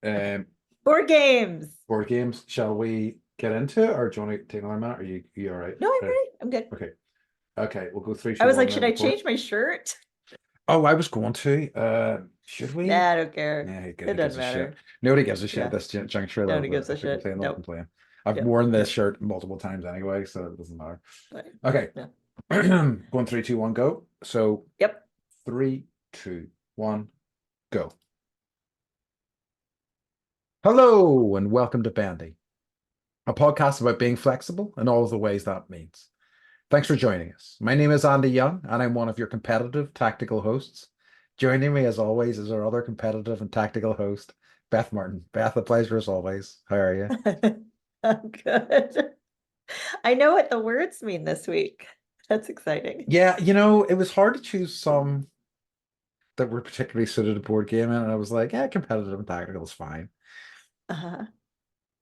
Board games. Board games. Shall we get into it, or do you want to take another minute? Are you all right? No, I'm ready. I'm good. Okay. Okay. We'll go three, I two, was one like, should then I before. change my shirt? Oh, I was going to. Should Nah, we? I don't care. Yeah, It who gives doesn't a shit? matter. Nobody gives a shit at Yeah. this juncture. Nobody Though. gives a If we shit. complain, they'll Nope. complain. I've Yep. worn this Yep. shirt multiple times anyway, so it doesn't matter. Fine. Okay. Yeah. Going three, two, one, go. So Yep. three, two, one, go. Hello and welcome to Bendy, a podcast about being flexible in all of the ways that means. Thanks for joining us. My name is Andy Young, and I'm one of your competitive tactical hosts. Joining me, as always, is our other competitive and tactical host, Beth Martin. Beth, a pleasure as always. How are you? I'm good. I know what the words mean this week. That's exciting. Yeah, it was hard to choose some that were particularly suited to board gaming, and I was like, yeah, competitive and tactical is fine. Uh-huh.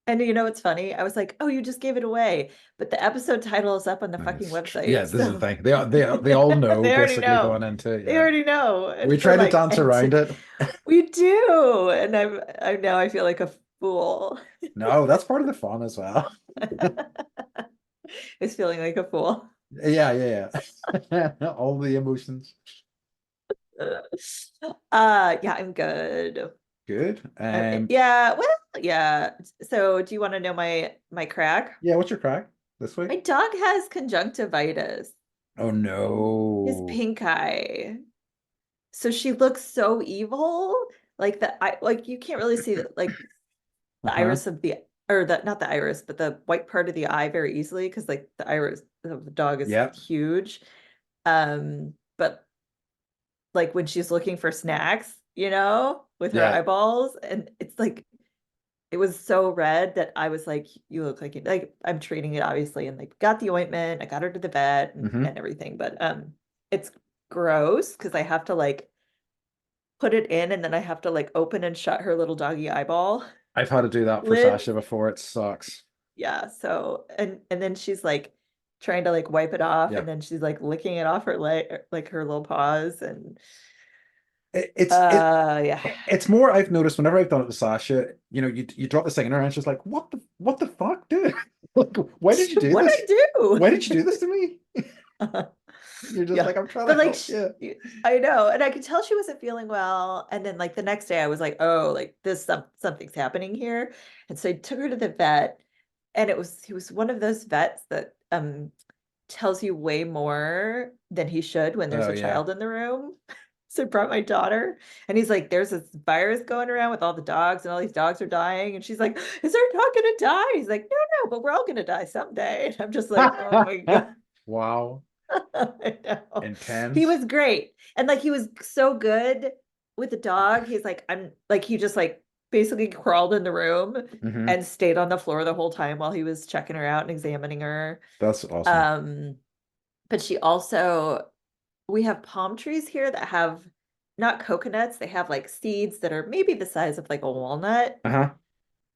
And you know what's funny? I was like, oh, you just gave it away. But the episode title is up on the fucking Yeah, website. this is the So thing. They all know they already basically know. going into it. They Yeah, already know. we And we're try to like, dance around it. we do. And I'm now I feel like a fool. No, that's part of the fun as well. Is feeling like a fool. Yeah, yeah. All the emotions. Yeah, I'm good. Good. Yeah, well, yeah. So do you want to know my crack? Yeah, what's your crack this week? My dog has conjunctivitis, Oh his no. pink eye. So she looks so evil. Like the eye, like you can't really see like the Uh-huh. iris of the or the not the iris, but the white part of the eye very easily because like the iris of the dog is Yep. huge. But like when she's looking for snacks, with her Yeah. eyeballs, and it's like it was so red that I was like, you look like I'm treating it obviously, and like got the ointment, I got her to the vet Hmm. and everything, but it's gross because I have to like put it in and then I have to like open and shut her little doggy eyeball I've had to do that for lids. Sasha before. It sucks. Yeah, so and then she's like trying to like wipe it off Yeah. and then she's like licking it off her leg like her little paws and It, it's it yeah. it's more I've noticed whenever I've done it to Sasha, you drop this thing in her and she's like, what the fuck, dude? Like, why did you do What this? I do? Why did you do this to me? You're just Yeah. like, I'm trying to But like help you. I know, and I could tell she wasn't feeling well. And then like the next day I was like, oh, like something's happening here. And so I took her to the vet, and he was one of those vets that tells you way more than he should when there's Oh a yeah. child in the room. So I brought my daughter, and he's like, there's this virus going around with all the dogs, and all these dogs are dying. And she's like, is our dog gonna die? He's like, no, no, but we're all gonna die someday. And I'm just like, oh my God. Wow. I know. He Intense. was great. And like he was so good with the dog. He's like, I'm like he just like basically crawled in the room Hmm. and stayed on the floor the whole time while he was checking her out and examining her. That's awesome. Um, but she also we have palm trees here that have not coconuts, they have like seeds that are maybe the size of like a walnut, Uh-huh.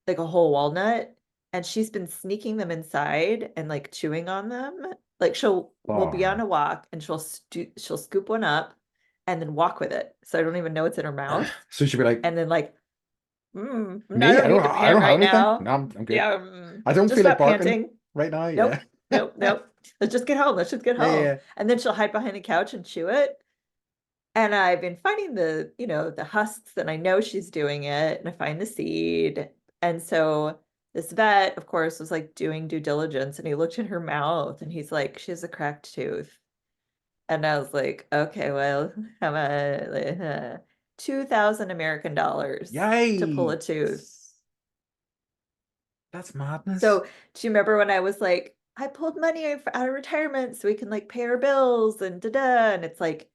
like a whole walnut, and she's been sneaking them inside and like chewing on them. Like we'll be on Oh. a walk and she'll scoop one up and then walk with it. So I don't even know it's in her mouth. So she'd be like, And then like, I me? don't need to I pant don't have right anything. now. No, I'm good. Yeah, I don't just feel like stop barking panting. right now. Yeah. Nope, nope, nope. Let's just get home. Let's just get Yeah, home. yeah. And then she'll hide behind the couch and chew it. And I've been finding the husks, and I know she's doing it, and I find the seed. And so this vet, of course, was like doing due diligence, and he looked in her mouth and he's like, she has a cracked tooth. And I was like, okay, well, how about 2,000 American dollars to pull a tooth? Yikes. That's madness. So do you remember when I was like, I pulled money out of retirement so we can like pay our bills and da-da, and it's like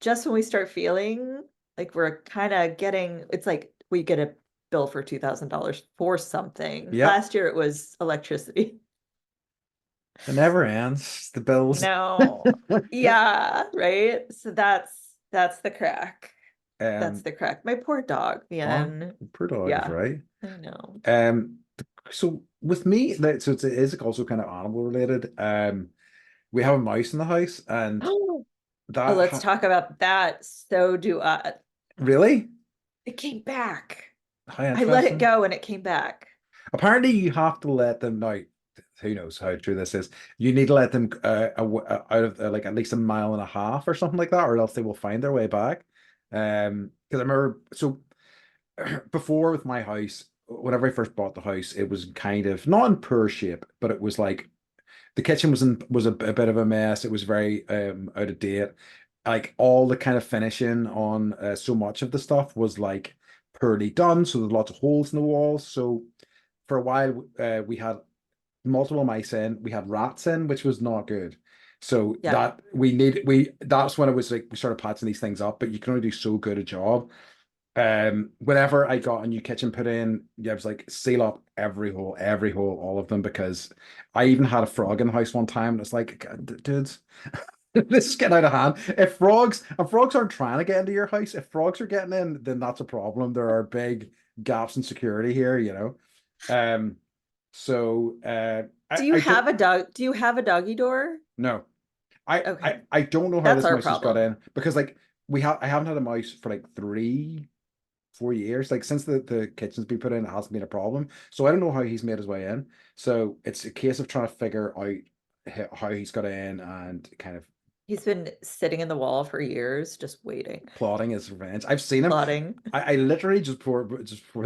just when we start feeling like we're kind of getting, it's like we get a bill for $2,000 for something. Yep. Last year it was electricity. It never ends. The bills. No. Yeah, right. So that's the crack. That's Um, the crack. My poor dog, oh, man. poor dog is Yeah, right. I know. Um, so with me, so it is also kind of animal related. We have a mouse in the house, and Oh, that let's talk about that. So do I. really? It came back. How I let it interesting. go and it came back. Apparently, you have to let them now. Who knows how true this is? You need to let them out of like at least a mile and a half or something like that, or else they will find their way back. Because I remember so before with my house, whenever I first bought the house, it was kind of not in poor shape, but it was like the kitchen was a bit of a mess. It was very out of date. Like all the kind of finishing on so much of the stuff was like poorly done. So there's lots of holes in the walls. So for a while, we had multiple mice in, we had rats in, which was not good. So Yeah. that that's when it was like we started patching these things up, but you can only do so good a job. Whenever I got a new kitchen put in, yeah, it was like seal up every hole, all of them, because I even had a frog in the house one time, and it's like, dudes, this is getting out of hand. If frogs aren't trying to get into your house, if frogs are getting in, then that's a problem. There are big gaps in security here, you know. Um, so Do you I don't have a dog? Do you have a doggy door? know. I, Okay. I I don't know how That's this our mouse has got problem. in because like I haven't had a mouse for like 3 4 years. Like since the kitchen's been put in, it hasn't been a problem. So I don't know how he's made his way in. So it's a case of trying to figure out how he's got in and kind of He's been sitting in the wall for years, just waiting, plotting his revenge. I've seen him. plotting. I literally just before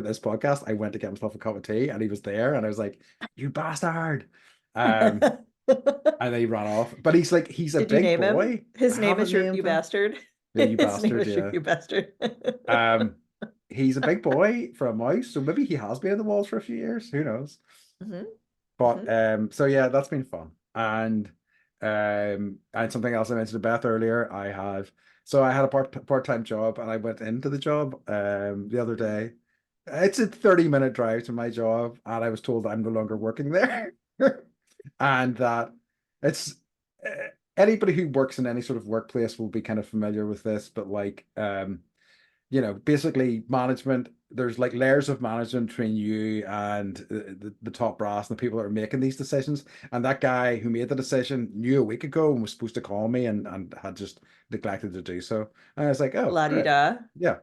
this podcast, I went to get himself a cup of tea and he was there and I was like, "You bastard!" Um, and then he ran off. But he's a Did you big name him? boy. I His name haven't is your named you him. bastard. Yeah, you His name bastard. is your Yeah. you bastard. Um, he's a big boy for a mouse, so maybe he has been in the walls for a few years. Who knows? Hmm. But Hmm. so yeah, that's been fun. And something else I mentioned to Beth earlier, I had a part-time job and I went into the job the other day. It's a 30-minute drive to my job, and I was told I'm no longer working there. And that it's uh, anybody who works in any sort of workplace will be kind of familiar with this, but like basically management, there's like layers of management between you and the top brass and the people that are making these decisions. And that guy who made the decision knew a week ago and was supposed to call me and had just neglected to do so. And I was like, oh, La di great. da. Yeah.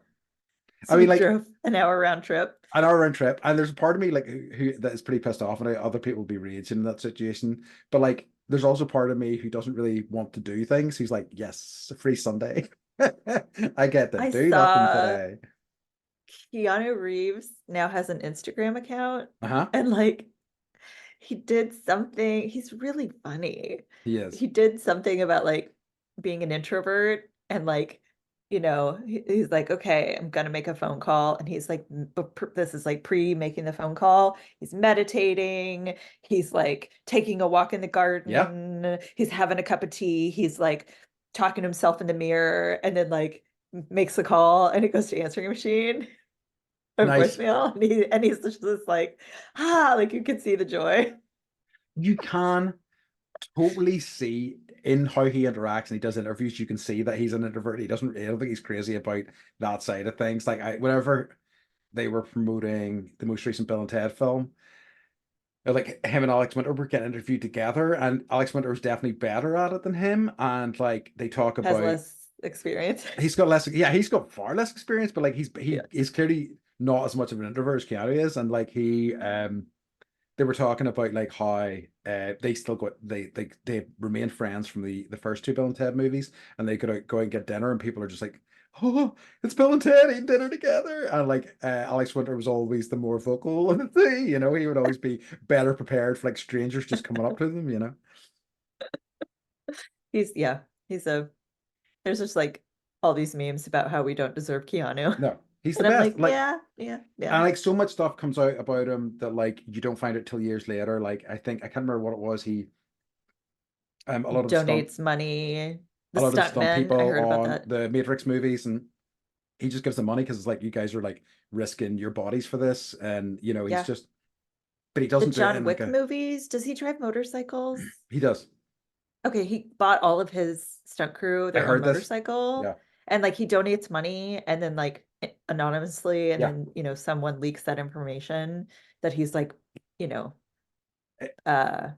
I So mean, you like drove an hour round trip. an hour round trip, and there's a part of me like who that is pretty pissed off, and other people will be raging in that situation. But like, there's also part of me who doesn't really want to do things. Who's like, yes, free Sunday. I get to I do nothing saw today. Keanu Reeves now has an Instagram account Uh-huh. and like he did something. He's really funny. He is. He did something about like being an introvert and like, he's like, okay, I'm gonna make a phone call. And he's like, this is like pre making the phone call. He's meditating. He's like taking a walk in the Yeah. garden. He's having a cup of tea. He's like talking to himself in the mirror and then like makes the call and it goes to answering machine or Nice. voicemail. And he's just like, like you can see the joy. You can totally see in how he interacts and he does interviews, you can see that he's an introvert. I don't think he's crazy about that side of things. Like whenever they were promoting the most recent Bill and Ted film, like him and Alex Winter were getting interviewed together, and Alex Winter was definitely better at it than him. And like they talk Has about less experience. he's got less, yeah, he's got far less experience, but like he Yeah. is clearly not as much of an introvert as Keanu is. And like they were talking about like how they still got they remained friends from the first two Bill and Ted movies, and they could go and get dinner, and people are just like, "Oh, it's Bill and Ted eating dinner together," and like Alex Winter was always the more vocal of the thing, he would always be better prepared for like strangers just coming up to them. Yeah, he's a there's just like all these memes about how we don't deserve Keanu. No, he's the And I'm best. like, Like, yeah, yeah, yeah. and like so much stuff comes out about him that like you don't find it till years later. Like I can't remember what it was. He a He lot of the stunt donates money. The a lot of the stunt stuntmen, I people heard about on that. the Matrix movies, and he just gives them money because it's like you guys are like risking your bodies for this, and he's Yeah. just, but he The doesn't do it John in like Wick a, movies, does he drive motorcycles? he does. Okay, he bought all of his stunt crew I their own heard this. motorcycle Yeah, and like he donates money and then like anonymously and yeah. then someone leaks that information that he's like, you know, Eh, uh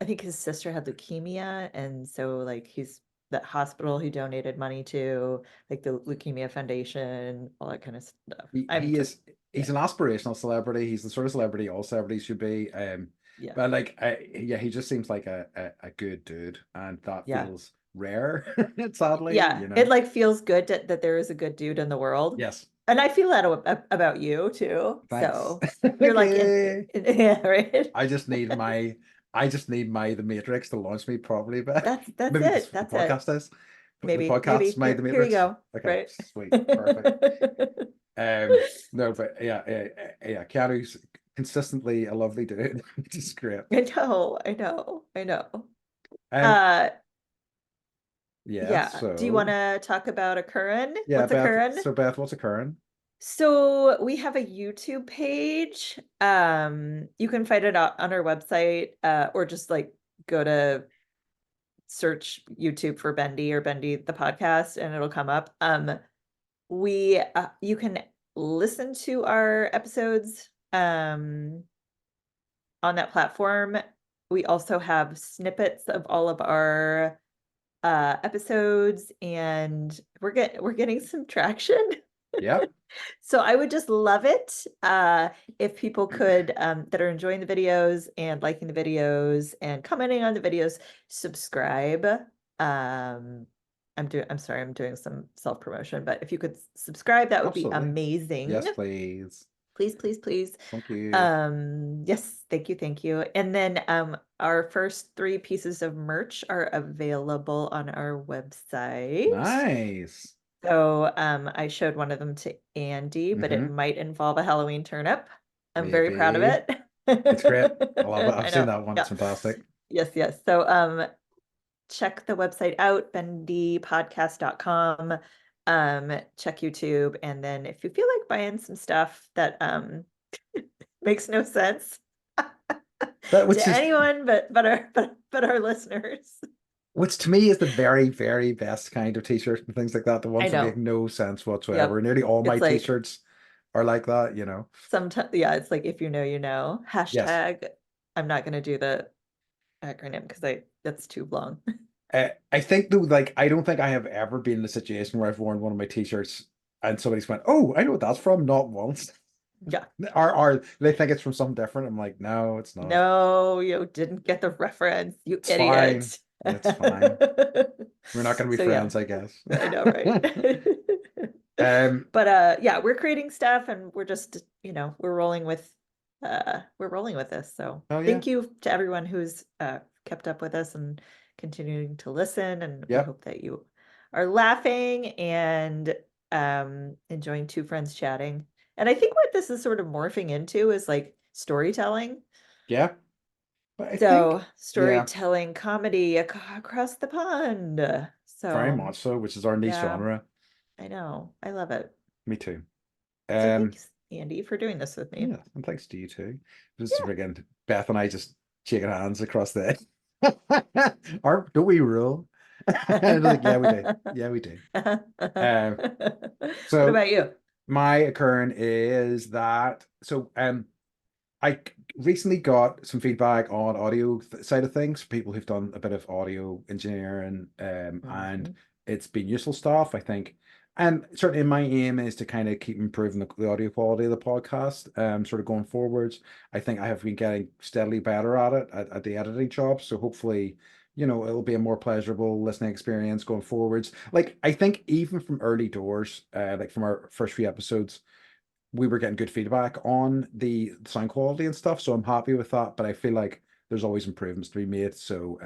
I think his sister had leukemia and so like he's that hospital he donated money to, like the Leukemia Foundation, all that kind of stuff. He, I'm he just is. he's an aspirational celebrity. He's the sort of celebrity all celebrities should be. Yeah. But like, yeah, he just seems like a good dude, and that Yeah. feels rare, sadly, Yeah. It like feels good that there is a good dude in the world. Yes, And I feel that about you too. thanks. So you're like Okay. yeah, right. I just need my, I just need my The Matrix to launch me properly, but That's maybe this it. the That's it. podcast is. The Maybe podcast's my here The here you Matrix. go. Okay, Right. sweet, perfect. No, but yeah, Keanu's consistently a lovely dude. It's great. I know. Um, Uh, yeah, yeah. Do you want so to talk about a current? yeah, What's a Beth. current? So Beth, what's occurring? So we have a YouTube page. You can find it out on our website, or just like go to search YouTube for Bendy or Bendy the podcast, and it'll come up. We you can listen to our episodes on that platform. We also have snippets of all of our episodes, and we're getting some traction. Yep, So I would just love it if people could that are enjoying the videos and liking the videos and commenting on the videos, subscribe. I'm sorry, I'm doing some self-promotion, but if you could subscribe, that would be absolutely. amazing. Yes, please. Please, please, please. Thank you. Yes, thank you. And then our first three pieces of merch are available on our website. Nice. So I showed one of them to Andy, but it Mm-hmm. might involve a Halloween turnip. I'm very proud of Maybe. it. It's great. I love it. I I've seen know. that one. It's Yeah. fantastic. Yes, yes. So check the website out, bendypodcast.com. Check YouTube, and then if you feel like buying some stuff that makes no sense That which to is anyone but our listeners. which to me is the very, very best kind of t-shirts and things like that. The I ones that make know. no sense whatsoever. Yep. Nearly all my It's like t-shirts are like that. sometimes, yeah, it's like if you know, you know. Yes. Hashtag, I'm not gonna do the acronym because I that's too long. I think though, like I don't think I have ever been in a situation where I've worn one of my t-shirts and somebody's went, "Oh, I know what that's from." Not once. Yeah. Or they think it's from something different. I'm like, no, it's not. No, you didn't get the reference, you It's fine. idiot. It's fine. We're not going to be So yeah, friends, I guess. I know, right? Um, But yeah, we're creating stuff and we're just, we're rolling with this. So oh yeah, thank you to everyone who's kept up with us and continuing to listen. And we yep, hope that you are laughing and enjoying two friends chatting. And I think what this is sort of morphing into is like storytelling. yeah. But I So think, yeah, storytelling comedy across the pond. very So much so, which is our niche yeah, genre. I know. I love it. Me too. So Um, thanks, Andy, for doing this with me. yeah, and thanks to you too. Just Yeah. again, Beth and I just shaking hands across the Aren't don't we rule? Like, yeah, we do. Yeah, we do. Um, What so about you? my occurring is that I recently got some feedback on audio side of things for people who've done a bit of audio engineering, and Mhm. it's been useful stuff, I think. And certainly my aim is to kind of keep improving the audio quality of the podcast, sort of going forwards. I think I have been getting steadily better at it at the editing job. So hopefully, it'll be a more pleasurable listening experience going forwards. Like I think even from early doors, like from our first few episodes, we were getting good feedback on the sound quality and stuff. So I'm happy with that, but I feel like there's always improvements to be made. So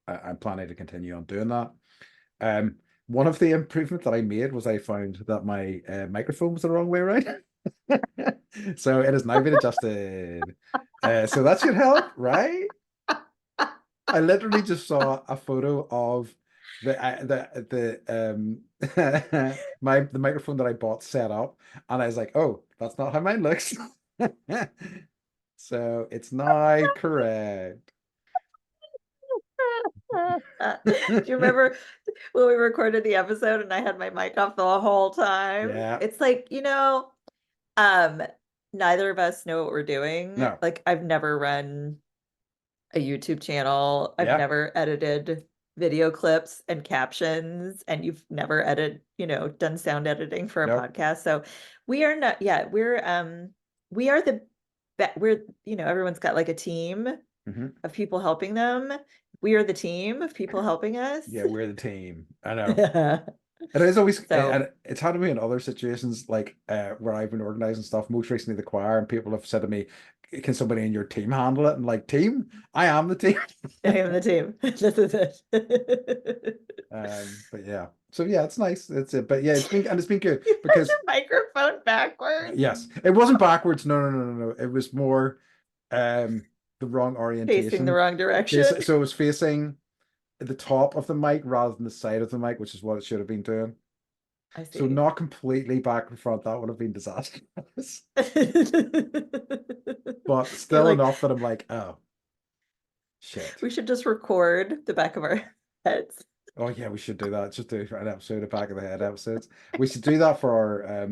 I'm planning to continue on doing that. Um, one of the improvements that I made was I found that my microphone was the wrong way around. So it has now been adjusted. So that should help, right? I literally just saw a photo of the microphone that I bought set up, and I was like, oh, that's not how mine looks. So it's now correct. Do you remember when we recorded the episode and I had my mic off the whole time? Yeah. It's like, um, neither of us know what we're doing. No. Like I've never run a YouTube channel. I've Yeah. never edited video clips and captions, and you've never done sound editing for a Nope. podcast. So we are not, yeah, we are we're, everyone's got like a team Hmm. of people helping them. We are the team of people helping us. Yeah, we're the team. I know. And it's always, So and it's happened to me in other situations, like where I've been organizing stuff, most recently the choir, and people have said to me, can somebody in your team handle it? And like, team? I am the team. I am the team. This is it. But yeah. So yeah, it's nice. But yeah, it's been good You had because your microphone backwards, yes, it wasn't backwards. No, no, no, no, no. It was more um the wrong facing the orientation. wrong direction. So it was facing the top of the mic rather than the side of the mic, which is what it should have been doing. I So see. not completely back and front, that would have been disastrous. But You're still like, enough that I'm like, oh shit. we should just record the back of our heads. Oh yeah, we should do that. Just do an episode of Back of the Head episodes. We should do that for our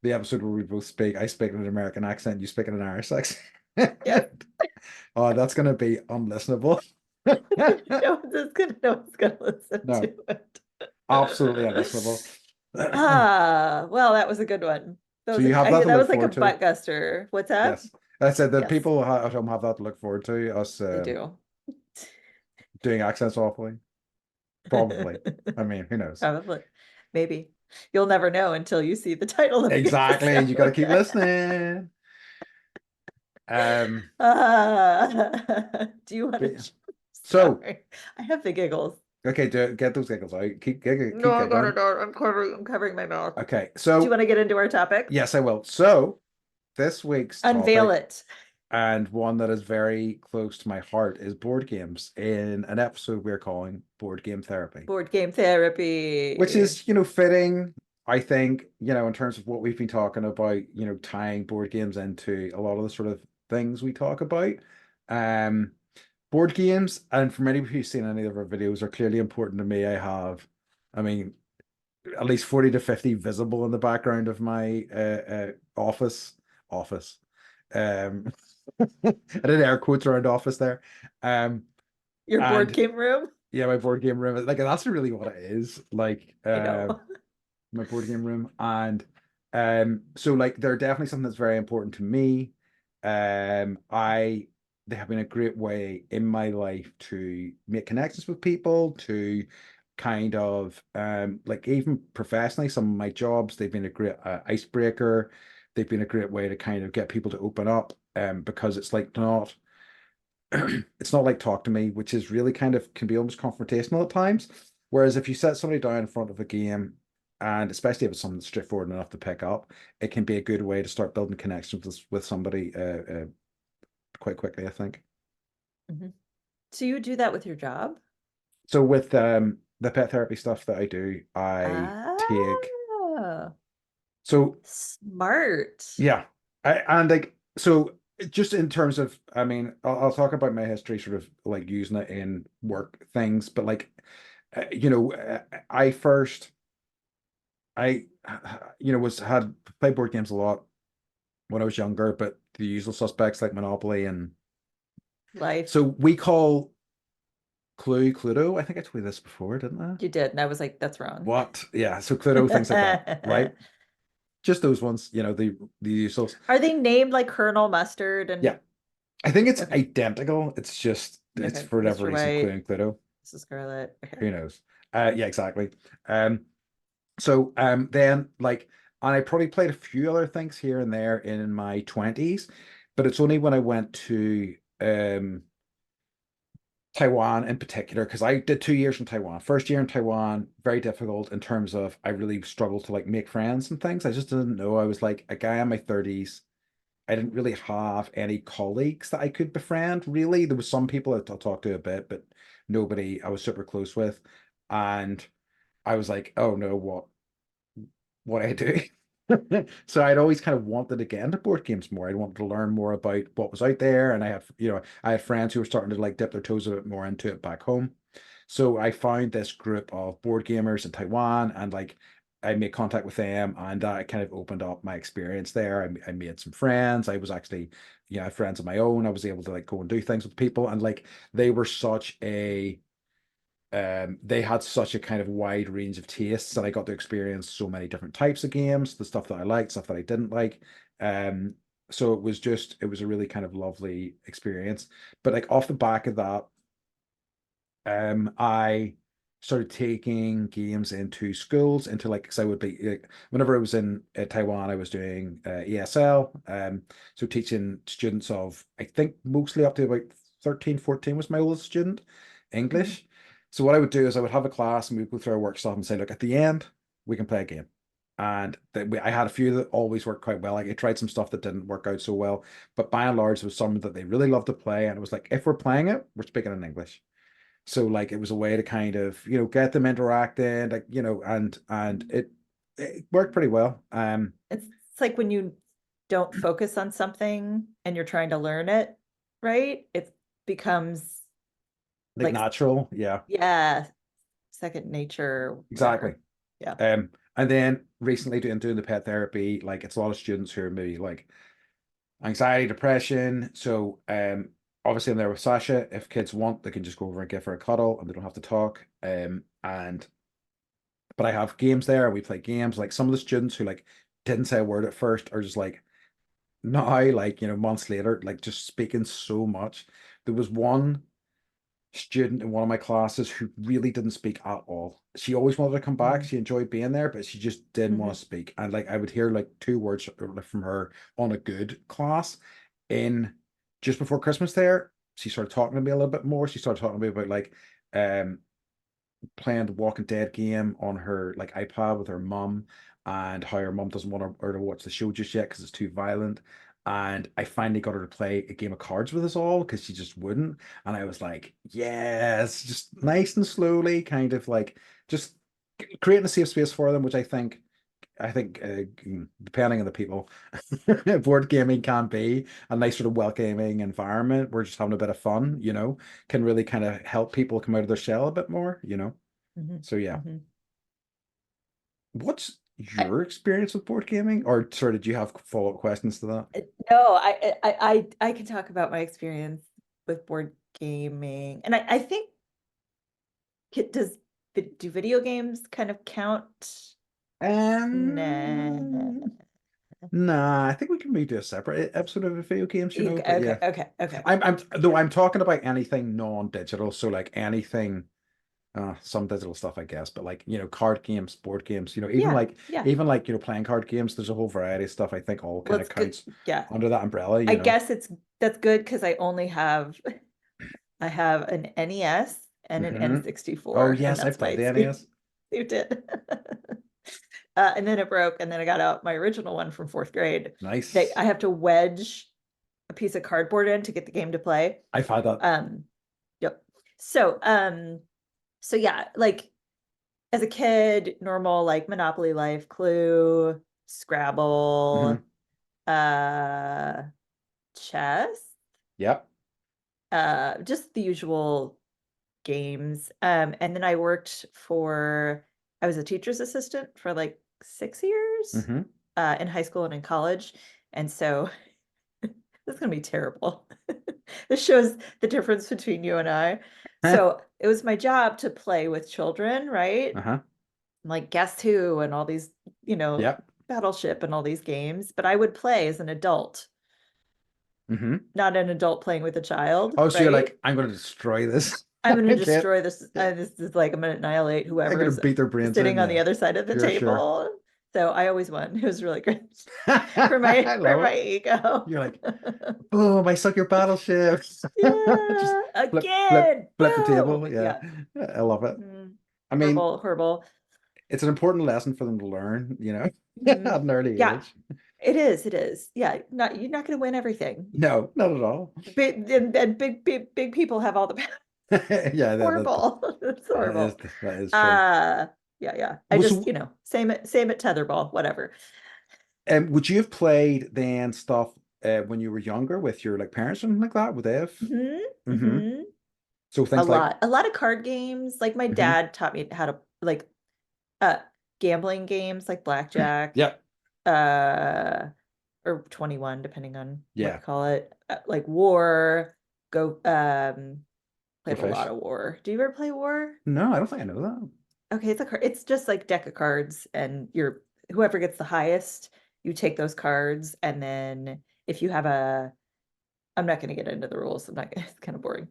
the episode where we both speak. I speak in an American accent, you speak in an Irish accent. Yes. Oh, that's gonna be unlistenable. No one's gonna listen No, to it. absolutely unlistenable. Well, that was a good one. That So was you have that to that look was like a forward to. butt guster. What's that? Yes. I said that Yes, people at home have that to look forward to, us they do. doing accents awfully. Probably. I mean, who knows? Probably. Maybe. You'll never know until you see the title of the Exactly. You got to keep episode. listening. Um, Do you want but, to? so Sorry, I have the giggles. okay, get those giggles out. No, Keep I got giggling. it out. I'm covering my mouth. Okay, Do you so want to get into our topic? yes, I will. So this week's Unveil topic, it. and one that is very close to my heart, is board games in an episode we're calling Board Game Therapy, Board game which therapy. is, fitting, I think, in terms of what we've been talking about, tying board games into a lot of the sort of things we talk about. Um, Board games, and for many of you who've seen any of our videos, are clearly important to me. I mean, at least 40 to 50 visible in the background of my office. Office. Um, I did air quotes around office there. Um, Your board and game room? yeah, my board game room, like that's really what it is. Like, I know. my board game room. And so like they're definitely something that's very important to me. I They have been a great way in my life to make connections with people, to kind of like even professionally, some of my jobs, they've been a great icebreaker. They've been a great way to kind of get people to open up, because it's like not it's not like talk to me, which is really kind of can be almost confrontational at times. Whereas if you set somebody down in front of a game, and especially if it's something that's straightforward enough to pick up, it can be a good way to start building connections with somebody quite quickly, I think. Mhm. So you do that with your job? So with the pet therapy stuff that I do, I take Ah, so smart. yeah, and like so just in terms of, I mean, I'll talk about my history, sort of like using it in work things, but like I first I was had played board games a lot when I was younger, but the usual suspects like Monopoly, and Life. so we call Cluedo. I think I told you this before, didn't I? You did. And I was like, that's wrong. What? Yeah, so Cluedo, things like that, right? Just those ones, the usual. Are they named like Colonel Mustard Yeah, and I think it's okay. identical. It's Okay. for whatever Mr. reason Clue White, and Cluedo. Mrs. Scarlet. Okay. Who knows? Yeah, exactly. So then like, and I probably played a few other things here and there in my 20s, but it's only when I went to Taiwan in particular, because I did 2 years in Taiwan. First year in Taiwan, very difficult in terms of I really struggled to like make friends and things. I just didn't know. I was like a guy in my 30s. I didn't really have any colleagues that I could befriend, really. There was some people I'll talk to a bit, but nobody I was super close with. And I was like, oh no, what I do. So I'd always kind of wanted to get into board games more. I'd wanted to learn more about what was out there. And I had friends who were starting to like dip their toes a bit more into it back home. So I found this group of board gamers in Taiwan, and like I made contact with them, and that kind of opened up my experience there. I made some friends. I was actually, I had friends of my own. I was able to like go and do things with people, and like they were such a they had such a kind of wide range of tastes, and I got to experience so many different types of games, the stuff that I liked, stuff that I didn't like. Um, so it was a really kind of lovely experience. But like off the back of that, I started taking games into schools, into like, because I would be like, whenever I was in Taiwan, I was doing ESL, so teaching students of, I think mostly up to about 13, 14 was my oldest student, Mhm. English. So what I would do is I would have a class and we'd go through our workshop and say, look, at the end, we can play a game. And I had a few that always worked quite well. Like I tried some stuff that didn't work out so well, but by and large, it was something that they really loved to play. And it was like, if we're playing it, we're speaking in English. So like it was a way to kind of, get them interacting, like, and it worked pretty well. It's like when you don't focus on something and you're trying to learn it, right? It becomes Like like, natural, yeah, yeah, second nature, exactly. whatever. Yeah. And then recently doing the pet therapy, like it's a lot of students who are maybe like anxiety, depression. So obviously I'm there with Sasha. If kids want, they can just go over and give her a cuddle and they don't have to talk. And but I have games there and we play games. Like some of the students who like didn't say a word at first are just like now, like, months later, like just speaking so much. There was one student in one of my classes who really didn't speak at all. She always wanted to come back. Mm. She enjoyed being there, but she just didn't want Mhm. to speak. And like I would hear like two words from her on a good class in just before Christmas there. She started talking to me a little bit more. She started talking to me about like um playing the Walking Dead game on her like iPad with her mum, and how her mum doesn't want her to watch the show just yet because it's too violent. And I finally got her to play a game of cards with us all because she just wouldn't. And I was like, yes, just nice and slowly, kind of like just creating a safe space for them, which I think depending on the people, board gaming can be a nice sort of welcoming environment. We're just having a bit of fun, can really kind of help people come out of their shell a bit more. Mhm. So yeah. Mhm. What's I, your experience with board gaming? Or sorry, did you have follow-up questions to that? no, I can talk about my experience with board gaming, and I think does do video games kind of count? Nah. Um, nah, I think we can maybe do a separate episode of video games, but Okay, yeah. okay, okay. Though I'm talking about anything non-digital, so like anything, some digital stuff, I guess, but like, card games, board games, even Yeah, like yeah. playing card games, there's a whole variety of stuff I think all Well, kind of it's good. counts Yeah. under that umbrella, I you know. guess that's good because I have an NES and an Hmm. Oh N64, and yes, I've that's played my the NES. you did. And then it broke, and then I got out my original one from fourth grade. I Nice. have to wedge a piece of cardboard in to get the game to play. I've had that. Um, yep. So, so yeah, like as a kid, normal like Monopoly life, Clue, Hmm. Scrabble, uh, chess, Yep. just the usual games. And then I was a teacher's assistant for like 6 years, Hmm. in high school and in college. And so this is gonna be terrible. This shows the difference between you and I. So it was my job to play with children, right? Uh-huh. Like Guess Who and all these, you know, Yep. Battleship and all these games, but I would play as an adult, Hmm. not an adult playing with a child, Oh, so you're right? like, I'm going to destroy this. I'm going to Okay. destroy this. Yeah. This is like I'm going to annihilate I'm whoever going to is beat their brains in. sitting on the Yeah. other side of the Sure. table. So I always won. It was really great I for love my it. ego. You're like, boom, I suck your battleships. Just Yeah, again. flip the Boom. table. Yeah. Yeah. I love it. Mhm. I mean, Horrible, horrible. it's an important lesson for them to learn, Mhm. at an early Yeah, age. it is. It is. Yeah, you're not going to win everything. No, not at all. And big people have all the power. Yeah, Horrible. It's horrible. that is true. Uh, yeah, yeah. I Well, just, so, same at tetherball, whatever. would you have played then stuff when you were younger with your like parents or something like that? Would they have? Hmm. Hmm. Hmm. So things like, A lot of card games. Like my hmm. dad taught me how to like uh gambling games like blackjack, Yeah, uh or 21, depending on what yeah. you call it. Like war, go Go Played a lot fish. of War. Do you ever play War? No, I don't think I know that. Okay, it's just like deck of cards, and you're whoever gets the highest, you take those cards, and then if you have a, I'm not going to get into the rules. I'm not gonna, it's kind of boring.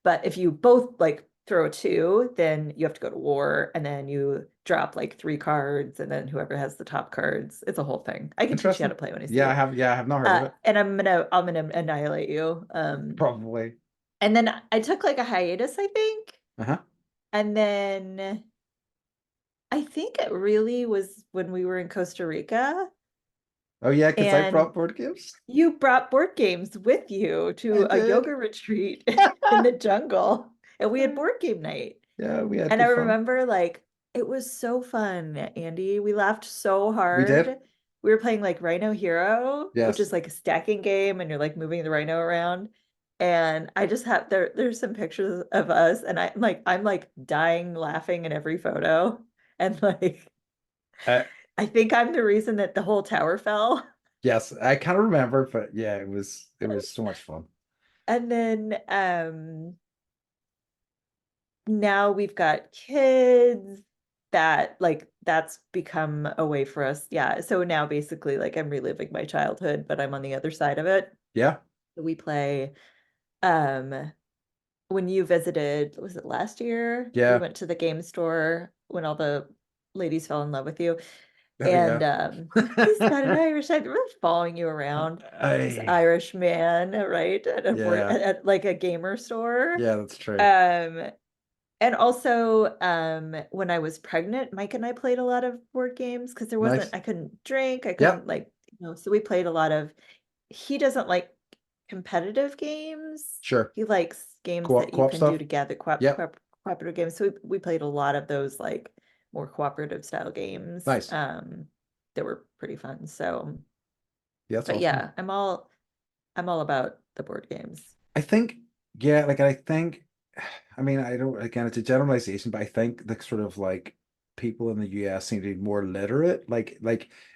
But if you both like throw a two, then you have to go to war, and then you drop like three cards, and then whoever has the top cards, it's a whole thing. I can teach you how Interesting. to play when I see Yeah, I you. have. Yeah, I have not heard of it. And I'm gonna annihilate you. Probably. And then I took like a hiatus, I think, Uh-huh. and then I think it really was when we were in Costa Rica, Oh yeah, because I and brought board games. you brought board games with you I to a did. yoga retreat in the jungle, and we had board game night. Yeah, we had And I good fun. remember like it was so fun, Andy. We laughed so We did. hard. We were playing like Rhino Hero, which Yes. is like a stacking game, and you're like moving the rhino around. And I just have there's some pictures of us, and I'm like dying laughing in every photo. And like Uh, I think I'm the reason that the whole tower fell. yes, I can't remember, but yeah, it was so much fun. And then now we've got kids that like that's become a way for us. Yeah. So now basically like I'm reliving my childhood, but I'm on the other side of it. Yeah. We play um when you visited, was it last year? We Yeah. went to the game store when all the ladies fell in love with you. Oh And yeah. he's got an Irish accent, really following you around. This I Irish man, right? yeah. At like a gamer store. Yeah, that's true. Um And also, when I was pregnant, Mike and I played a lot of board games because there wasn't, Nice. I couldn't drink, I couldn't Yep. like, so we played a lot of, he doesn't like competitive games. Sure. He likes games Co-op that you co-op can do stuff. together, Yep. cooperative games. So we played a lot of those like more cooperative style games, Nice. that were pretty fun. So, Yeah, that's but awesome. yeah, I'm all about the board games. I think, yeah, like I think, I mean, I don't, again, it's a generalization, but I think the sort of like people in the US seem to be more literate. Like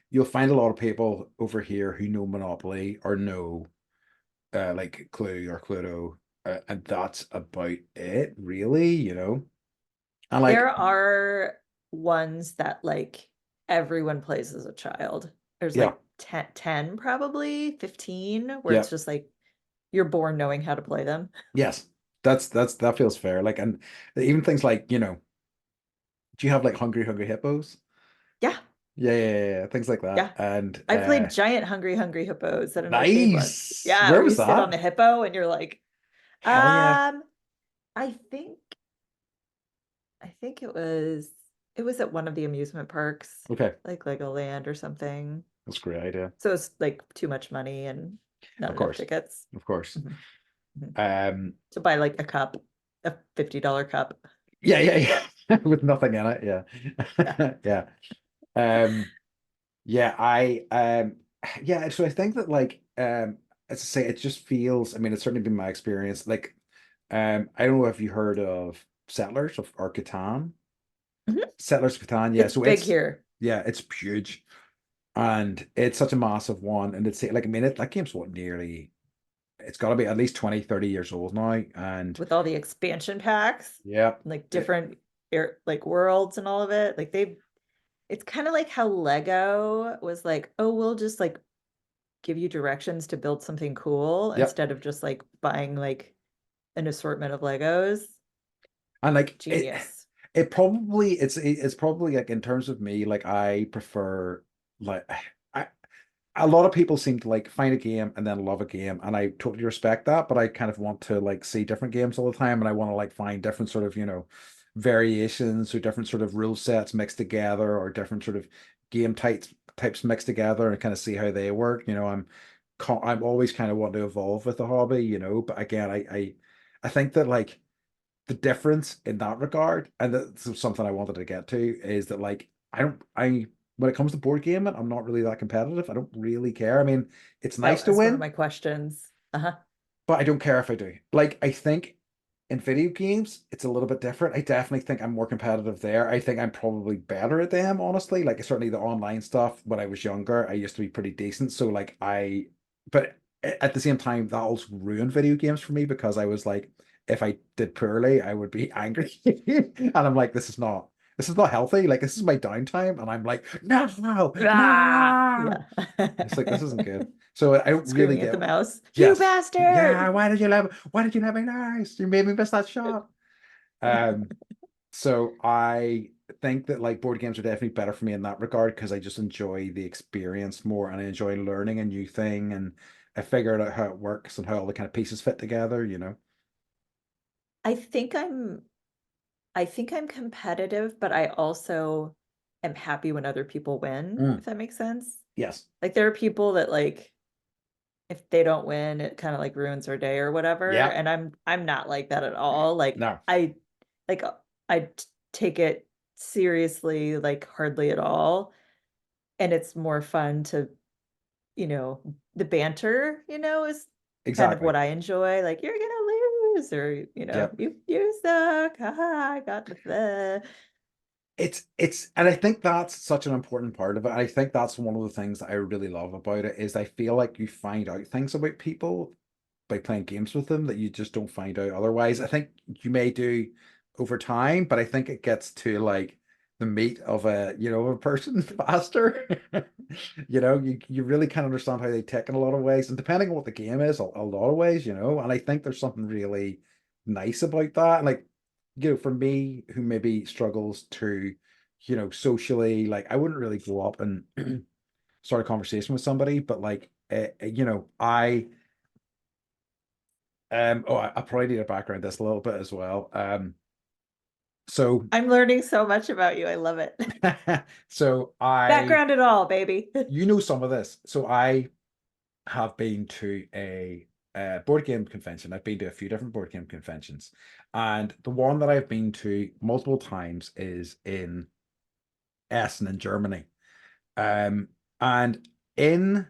you'll find a lot of people over here who know Monopoly or know like Clue or Cluedo, and that's about it, really, And There like, are ones that like everyone plays as a child. There's yeah, like 10 probably 15 where yeah, it's just like you're born knowing how to play them. yes, that feels fair. Like, and even things like, do you have like Hungry Hungry Hippos? Yeah, Yeah, things like that. yeah. And I played giant hungry hippos at an arcade once. nice. Yeah, Where where you was sit on that? the hippo and you're like, Hell yeah. um, I think it was at one of the amusement parks, Okay, like Legoland or something. that's a great idea. So it's like too much money and not Of enough course, tickets. of course. Mhm, mhm. Um, To buy like a cup, a $50 cup. yeah, with nothing in it. Yeah. Yeah, yeah. Um, yeah, yeah. So I think that like, as I say, it just feels. I mean, it's certainly been my experience. Like, I don't know if you heard of Settlers of or Catan. Mhm. Settlers of Catan. Yeah, It's so big here. it's huge, and it's such a massive one, and it's like I mean, that game's what nearly. It's got to be at least 20, 30 years old now, and With all the expansion packs, yeah, like it, different like worlds and all of it. Like it's kind of like how Lego was like, oh, we'll just like give you directions to build something cool yep. instead of just like buying like an assortment of Legos. And like Genius. it's probably like in terms of me, like I prefer like I a lot of people seem to like find a game and then love a game, and I totally respect that, but I kind of want to like see different games all the time, and I want to like find different sort of, variations or different sort of rule sets mixed together or different sort of game types mixed together and kind of see how they work. I'm always kind of want to evolve with the hobby, but again, I think that like the difference in that regard, and that's something I wanted to get to, is that like I when it comes to board gaming, I'm not really that competitive. I don't really care. I mean, it's That nice to was one of win, my questions. Uh-huh. but I don't care if I do. Like, I think in video games, it's a little bit different. I definitely think I'm more competitive there. I think I'm probably better at them, honestly. Like, certainly the online stuff when I was younger, I used to be pretty decent. So, like, but at the same time, that also ruined video games for me because I was like, if I did poorly, I would be angry. And I'm like, this is not healthy. Like, this is my downtime. And I'm like, no, no, Ah, no. yeah. It's like, this isn't good. So I don't really Screaming at get, the mouse. You yes. Yeah, bastard! why did you let me nice? You made me miss that shot. Um, so I think that like board games are definitely better for me in that regard because I just enjoy the experience more and I enjoy learning a new thing and I figured out how it works and how all the kind of pieces fit together, you know. I think I'm I think I'm competitive, but I also am happy when other people win, Mm, if that makes sense. yes, Like there are people that like if they don't win, it kind of like ruins their day or whatever. yeah, And I'm not like that at all. Like no, like take it seriously, like hardly at all. And it's more fun to, you know, the banter, is kind of exactly. what I enjoy. Like you're gonna lose, or Yep. you suck. Haha, I got the And I think that's such an important part of it. I think that's one of the things that I really love about it is I feel like you find out things about people by playing games with them that you just don't find out otherwise. I think you may do over time, but I think it gets to like the meat of a person faster. You really can understand how they tick in a lot of ways, and depending on what the game is, a lot of ways, and I think there's something really nice about that. Like, for me, who maybe struggles to, socially, like I wouldn't really go up and start a conversation with somebody, but like, I probably need to background this a little bit as well. So, I'm learning so much about you. I love it. so Background it all, baby. you know some of this. So I have been to a board game convention. I've been to a few different board game conventions, and the one that I've been to multiple times is in Essen in Germany. And in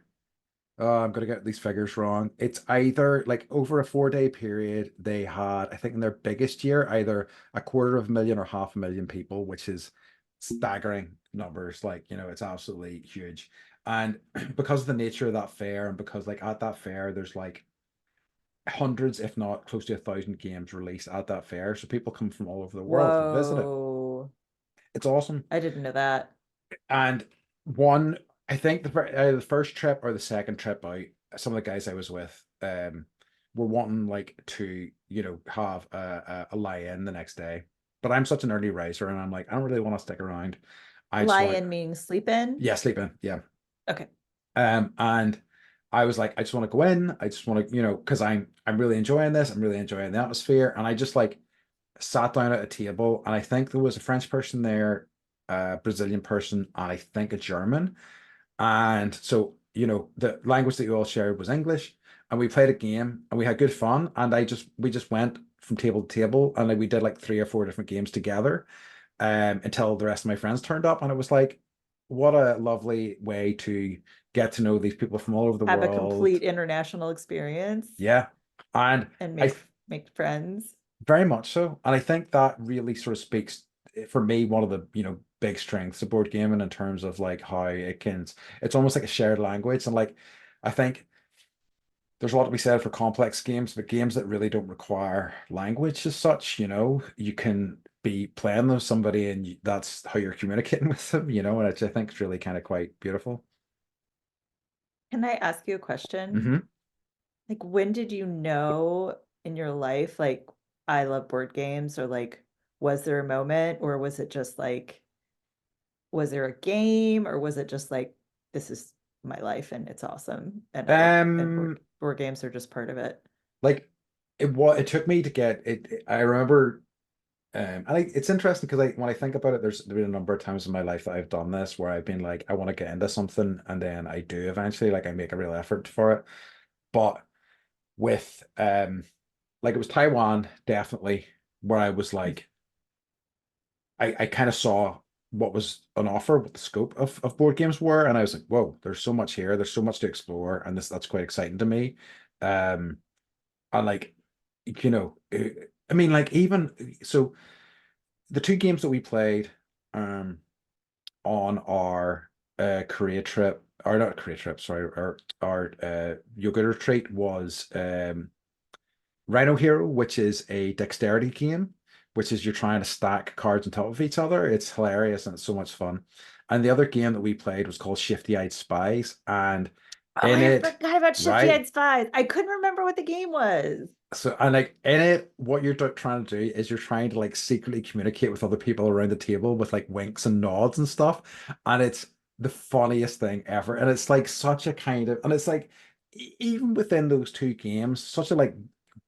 I'm gonna get these figures wrong. It's either like over a 4 day period, they had, I think in their biggest year, either a quarter of a million or half a million people, which is staggering numbers. Like, it's absolutely huge. And because of the nature of that fair, and because like at that fair, there's like hundreds, if not close to 1,000 games released at that fair. So people come from all over the world to visit it. Whoa. It's awesome. I didn't know that. And one, I think the first trip or the second trip out, some of the guys I was with, were wanting like to, have a lie-in the next day. But I'm such an early riser, and I'm like, I don't really want to stick around. I just Lie want to, in meaning sleep in. yeah, sleep in, yeah. Okay. And I was like, I just want to go in. I just want to, because I'm really enjoying this. I'm really enjoying the atmosphere, and I just like sat down at a table, and I think there was a French person there, a Brazilian person, and I think a German. And so, the language that you all shared was English, and we played a game and we had good fun. And we just went from table to table, and like we did like 3 or 4 different games together, until the rest of my friends turned up. And it was like, what a lovely way to get to know these people from all over the Have a world. complete international experience Yeah. And and I make friends. very much so. And I think that really sort of speaks for me, one of the, big strengths of board gaming in terms of like how it's almost like a shared language. And like, I think there's a lot to be said for complex games, but games that really don't require language as such, you can be playing with somebody and that's how you're communicating with them, which I think is really kind of quite beautiful. Can I ask you a question? Hmm. Like, when did you know in your life, like, I love board games, or like, was there a moment, or was it just like, was there a game, or was it just like, this is my life and it's awesome, and Um, board games are just part of it? like it took me to get it. I remember. It's interesting because when I think about it, there's been a number of times in my life that I've done this where I've been like, I want to get into something, and then I do eventually, like I make a real effort for it. But with like it was Taiwan definitely where I was like, I kind of saw what was on offer, what the scope of board games were, and I was like, whoa, there's so much here, there's so much to explore, and that's quite exciting to me. Um, and like, I mean, like even so, the two games that we played, on our Korea trip, or not Korea trip, sorry, our yoga retreat was Rhino Hero, which is a dexterity game, which is you're trying to stack cards on top of each other. It's hilarious and it's so much fun. And the other game that we played was called Shifty Eyed Spies. And Oh, in I it, forgot about Shifty right? Eyed Spies. I couldn't remember what the game was. So, and like in it, what you're trying to do is you're trying to like secretly communicate with other people around the table with like winks and nods and stuff. And it's the funniest thing ever. And it's like such a kind of, and it's like even within those two games, such a like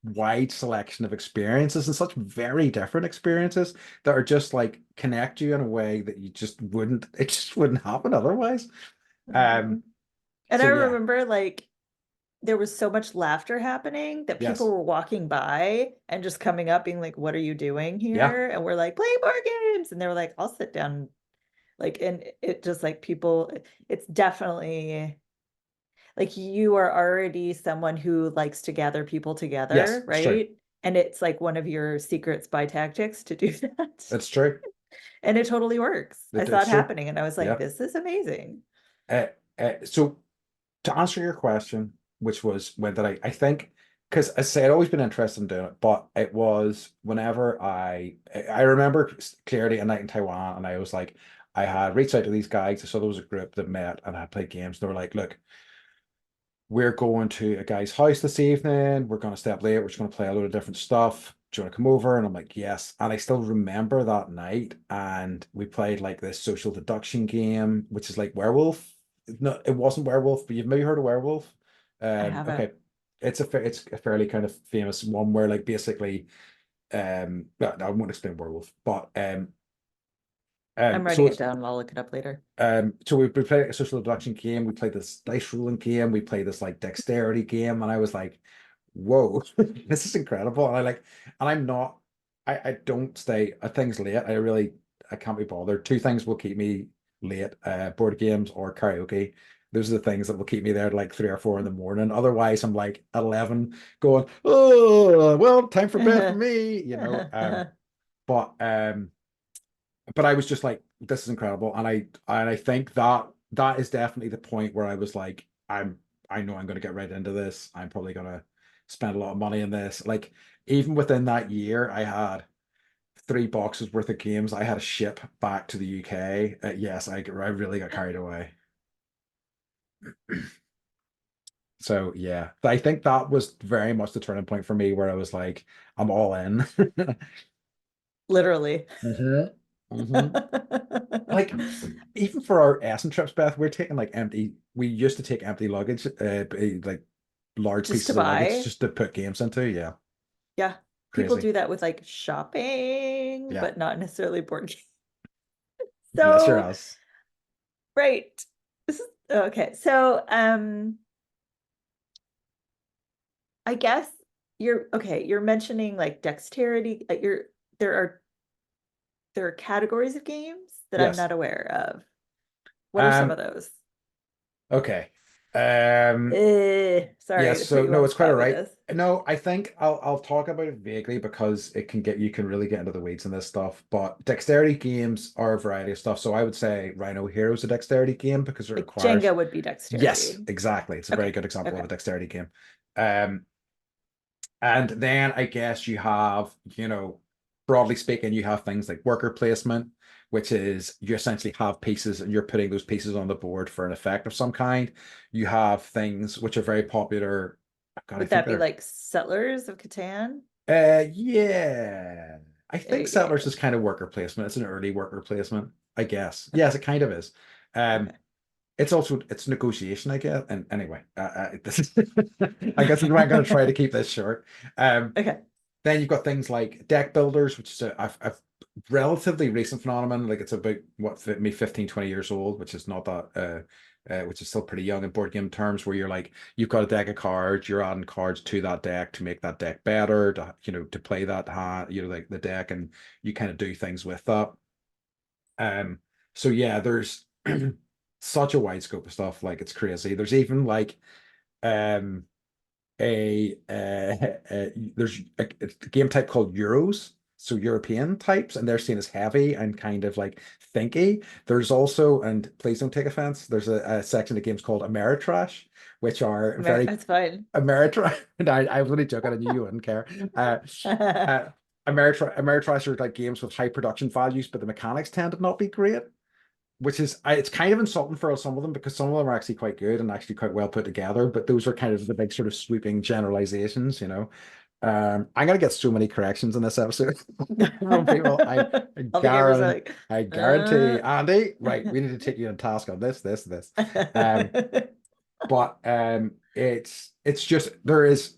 wide selection of experiences and such very different experiences that are just like connect you in a way that you just wouldn't, it just wouldn't happen otherwise. Um, Mhm. And I so yeah, remember like there was so much laughter happening that people yes, were walking by and just coming up being like, "What are you doing yeah, here?" And we're like, "Play board games." And they were like, "I'll sit down." Like, and it just like people, it's definitely like you are already someone who likes to gather people yes, together, it's true. right? And it's like one of your secret spy tactics to do that. It's true. And it totally works. I saw It's it true. happening and I was like, Yeah. this is amazing. So to answer your question, which was when did I think, because I say I'd always been interested in doing it, but it was whenever I remember clearly a night in Taiwan, and I was like, I had reached out to these guys. I saw there was a group that met and had played games. They were like, look, we're going to a guy's house this evening. We're going to stay up late. We're just going to play a load of different stuff. Do you want to come over? And I'm like, yes. And I still remember that night. And we played like this social deduction game, which is like werewolf. No, it wasn't werewolf, but you've maybe heard of werewolf. I haven't. Okay. It's a fairly kind of famous one where like basically no, I won't explain werewolf, but I'm so writing it it's down. I'll look it up later. so we played a social deduction game. We played this dice rolling game. We played this like dexterity game, and I was like, "Whoa, this is incredible!" And I'm not, I don't stay at things late. I can't be bothered. Two things will keep me late: board games or karaoke. Those are the things that will keep me there at like 3 or 4 in the morning. Otherwise, I'm like at 11 going, "Oh, well, time for bed for me," you know. But I was just like, this is incredible. And I think that that is definitely the point where I was like, I know I'm gonna get right into this. I'm probably gonna spend a lot of money in this. Like even within that year, I had 3 boxes worth of games I had to ship back to the UK. Yes, I really got carried away. So yeah, I think that was very much the turning point for me where I was like, I'm all in. Literally. hmm Like even for our Essen trips, Beth, we're taking like we used to take empty luggage, like large Just to pieces of luggage buy. just to put games into. Yeah, Yeah. People crazy. do that with like shopping, Yeah, but not necessarily board games. bless your So, ass. right. This is okay. So, I guess you're okay. You're mentioning like dexterity. Like there are there are categories of games that I'm Yes. not aware of. What are some Um, of those? okay. Um, Sorry yes, to put so you no, on the it's quite all spot with right. this. No, I think I'll talk about it vaguely because it can get you can really get into the weeds in this stuff. But dexterity games are a variety of stuff. So I would say Rhino Hero is a dexterity game because it Like requires. Jenga would be Yes, dexterity. exactly. It's a very Okay. good example of Okay. a dexterity game. Um, And then I guess you have, broadly speaking, you have things like worker placement, which is you essentially have pieces and you're putting those pieces on the board for an effect of some kind. You have things which are very popular. God, I Would think that be they're, like Settlers of Catan? yeah. I think Settlers Okay. is kind of worker placement. It's an early worker placement, I guess. Yes, it kind of is. Um, Okay. it's negotiation, I guess. And anyway, this is, I guess I'm going to try to keep this short. Um, Okay. Then you've got things like deck builders, which is a relatively recent phenomenon. Like it's about what me 15, 20 years old, which is not that which is still pretty young in board game terms, where you're like you've got a deck of cards, you're adding cards to that deck to make that deck better, to play that hand, like the deck, and you kind of do things with that. So yeah, there's such a wide scope of stuff, like it's crazy. There's even like a there's a game type called Euros. so European types, and they're seen as heavy and kind of like thinky. There's also, and please don't take offense, there's a section of games called Ameritrash, which are very That's fine. Ameritrash. And I was only joking, I knew you wouldn't care. Uh, Ameritrash are like games with high production values, but the mechanics tend to not be great, which is it's kind of insulting for some of them because some of them are actually quite good and actually quite well put together. But those are kind of the big sort of sweeping generalizations, you know. I'm gonna get so many corrections in this episode from people. All the gamers are like, I guarantee, Andy. Right, we need to take you on task on this. Um, but it's just there is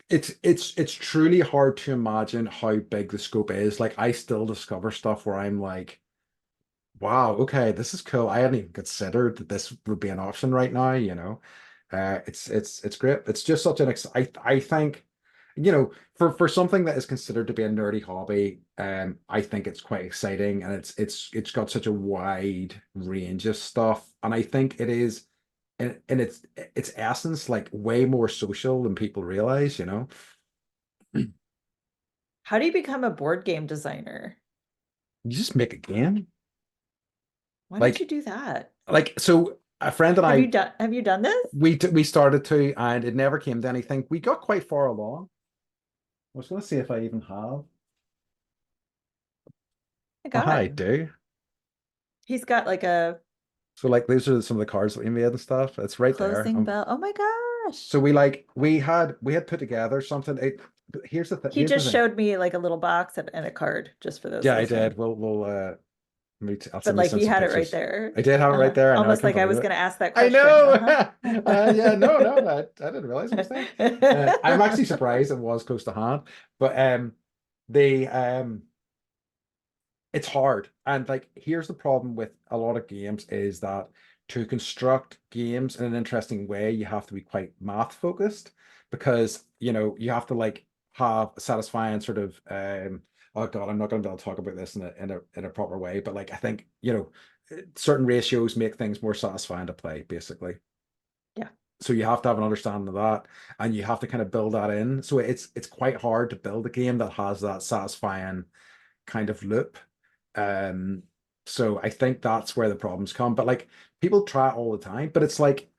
it's truly hard to imagine how big the scope is. Like I still discover stuff where I'm like, wow, okay, this is cool. I hadn't even considered that this would be an option right now, you know. It's great. It's just such an I think, you know, for something that is considered to be a nerdy hobby, I think it's quite exciting and it's got such a wide range of stuff. And I think it is in its essence like way more social than people realize, you know. how do you become a board game designer? You just make a game. Why don't you Like do that? so a friend and I Have you done this? we started to, and it never came to anything. We got quite far along. I was going to see if I even have. My Oh, I God. do. He's got like a So like these are some of the cards that we made and stuff. It's right there. closing bell. Oh my gosh. So we had put together something. Here's the He here's the just thing. showed me like a little box and a card just for those Yeah, I listening. did. We'll I'll But send like he some had it right pictures. there. I did have it right there. I know I Almost can't like I believe was it. going to ask that I question. know. Yeah, no, I didn't realize it was there. I'm actually surprised it was close to hand, but they it's hard. And like here's the problem with a lot of games is that to construct games in an interesting way, you have to be quite math focused because you know you have to like have a satisfying sort of oh God, I'm not gonna be able to talk about this in a proper way, but like I think, you know, certain ratios make things more satisfying to play, basically. Yeah. So you have to have an understanding of that and you have to kind of build that in. So it's quite hard to build a game that has that satisfying kind of loop. Um, so I think that's where the problems come. But like people try it all the time, but it's like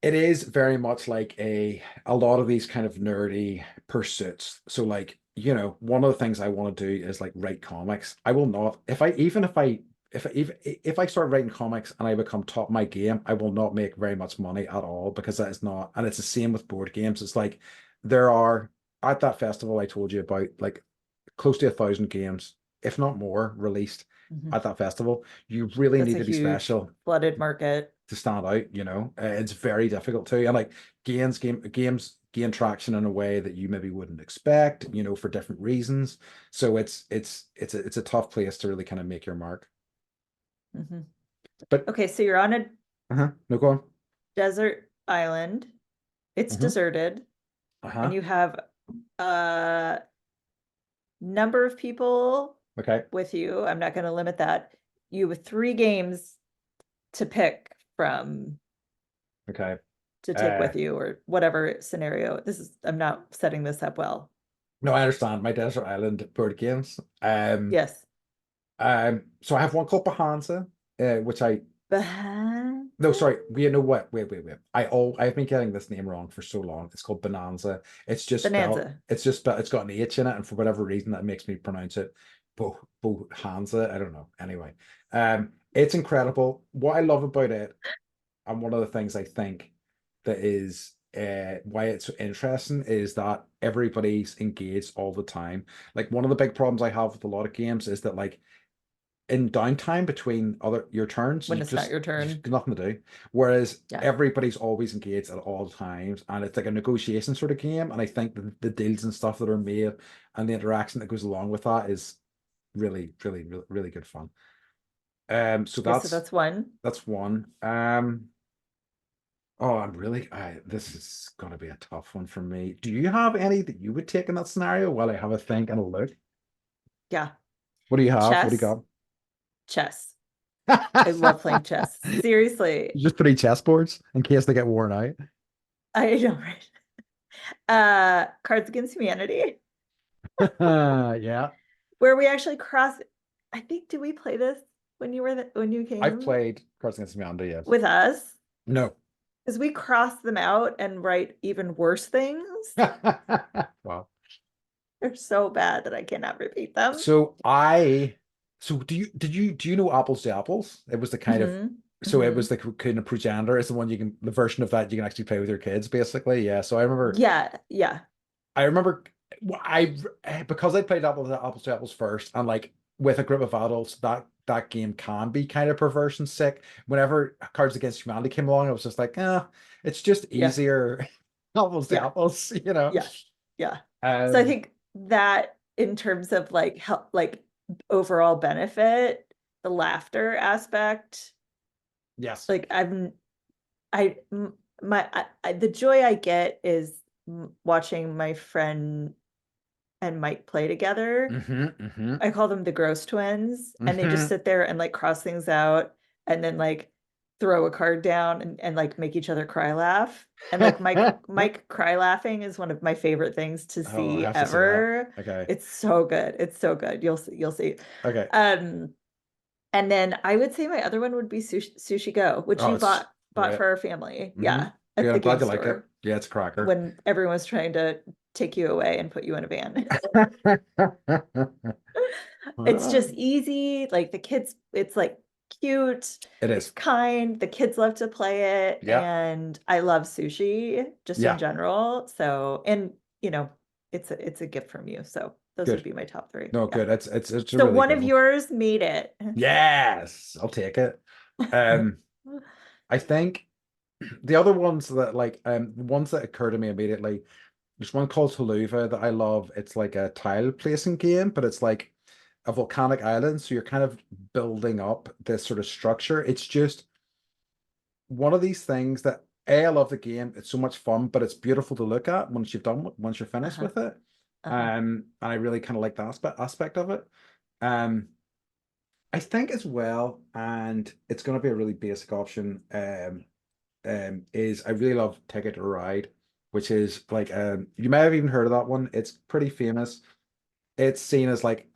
it is very much like a lot of these kind of nerdy pursuits. So like, you know, one of the things I want to do is like write comics. I will not if I even if I start writing comics and I become top of my game, I will not make very much money at all because that is not, and it's the same with board games. It's like there are at that festival I told you about, like close to 1,000 games, if not more, released Mhm. at that festival. You really That's need a to be huge special flooded market. to stand out, you know. It's very difficult to, and like games gain traction in a way that you maybe wouldn't expect, you know, for different reasons. So it's a tough place to really kind of make your mark. Mhm. But Okay, so you're on a no, go on. desert island. It's Uh-huh. deserted, and Uh-huh. you have a number of people Okay. with you. I'm not going to limit that. You have three games to pick from Okay. to take Uh with you, or whatever scenario. I'm not setting this up well. no, I understand my desert island board games. Yes. So I have one called Bahanza, which I no, Bonanza? sorry. You know what? Wait. I've been getting this name wrong for so long. It's called Bonanza. It's just spelled. Bonanza. It's just spelled. It's got an H in it, and for whatever reason, that makes me pronounce it Bohanza. I don't know. Anyway, it's incredible. What I love about it, and one of the things I think that is why it's so interesting is that everybody's engaged all the time. Like one of the big problems I have with a lot of games is that like in downtime between other your turns, When it's not your you just turn. got nothing to do. Whereas Yeah. everybody's always engaged at all times, and it's like a negotiation sort of game. And I think the deals and stuff that are made and the interaction that goes along with that is really good fun. So Okay, so that's one. that's one. Oh, this is gonna be a tough one for me. Do you have any that you would take in that scenario while I have a think and a look? Yeah. What do you have? What do Chess. you Chess. I love got? playing chess. Seriously. Just three chessboards in case they get worn out. I know, right? Cards Against Humanity. Yeah. where we actually cross. I think, did we play this when when you I've came played Cards Against Humanity, yes. with us? No. Because we cross them out and write even worse things. Wow. They're so bad that I cannot repeat them. So I so do you know Apples to Apples? It was the kind of Hmm. so it Hmm. was the kind of progenitor. It's the one you can the version of that you can actually play with your kids, basically. Yeah. So Yeah, yeah, I remember I because I played Apples to Apples first, and like with a group of adults, that game can be kind of perverse and sick. Whenever Cards Against Humanity came along, I was just like, it's just yeah, easier Apples to yeah, Apples, you know. yeah, yeah. So I Um, think that in terms of like help, like overall benefit, the laughter aspect, yes. like I, m- the joy I get is watching my friend and Mike play together. Mm-hmm. I call them the gross twins, and they just Mm-hmm. sit there and like cross things out and then like throw a card down and like make each other cry laugh. And like Mike cry laughing is one of my favorite things to Oh, I see have to see that. ever. Okay. It's so good. It's so good. You'll see. Okay. Um, and then I would say my other one would be Sushi Go, which Oh, you it's bought great. for our family. Hmm. Yeah, Good. at the I'm game glad you like it. store Yeah, it's a cracker. when everyone was trying to take you away and put you in a van. It's just easy. Like the kids, it's like cute, It it's is. kind, the kids love to play it, Yeah. and I love sushi just in Yeah. general. So, and it's a gift from you. So those would Good. be my top three. No, Yeah. good. It's a So really one good of one. yours made it. Yes, I'll take it. Um, I think the other ones that like the ones that occur to me immediately, there's one called Haluva that I love. It's like a tile placing game, but it's like a volcanic island, so you're kind of building up this sort of structure. It's just one of these things that I love the game. It's so much fun, but it's beautiful to look at once you're finished Uh-huh. with it. Uh-huh. And I really kind of like the aspect of it. Um, I think as well, and it's going to be a really basic option. Is I really love Ticket to Ride, which is like you may have even heard of that one. It's pretty famous. It's seen as like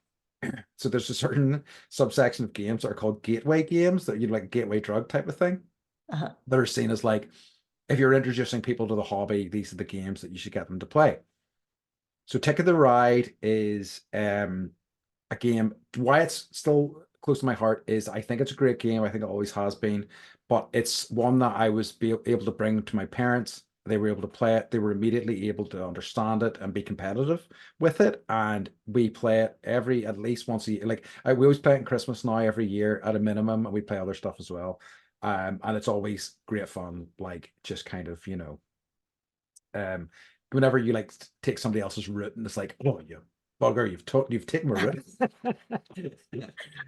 so there's a certain subsection of games that are called gateway games that you like gateway drug type of thing Uh-huh. that are seen as like if you're introducing people to the hobby, these are the games that you should get them to play. So Ticket to Ride is a game. Why it's still close to my heart is I think it's a great game. I think it always has been, but it's one that I was able to bring to my parents. They were able to play it. They were immediately able to understand it and be competitive with it. And we play it every at least once a year. Like we always play it in Christmas now every year at a minimum, and we play other stuff as well. And it's always great fun. Like just kind of um, whenever you like take somebody else's route, and it's like, oh, you bugger, you've taken my route.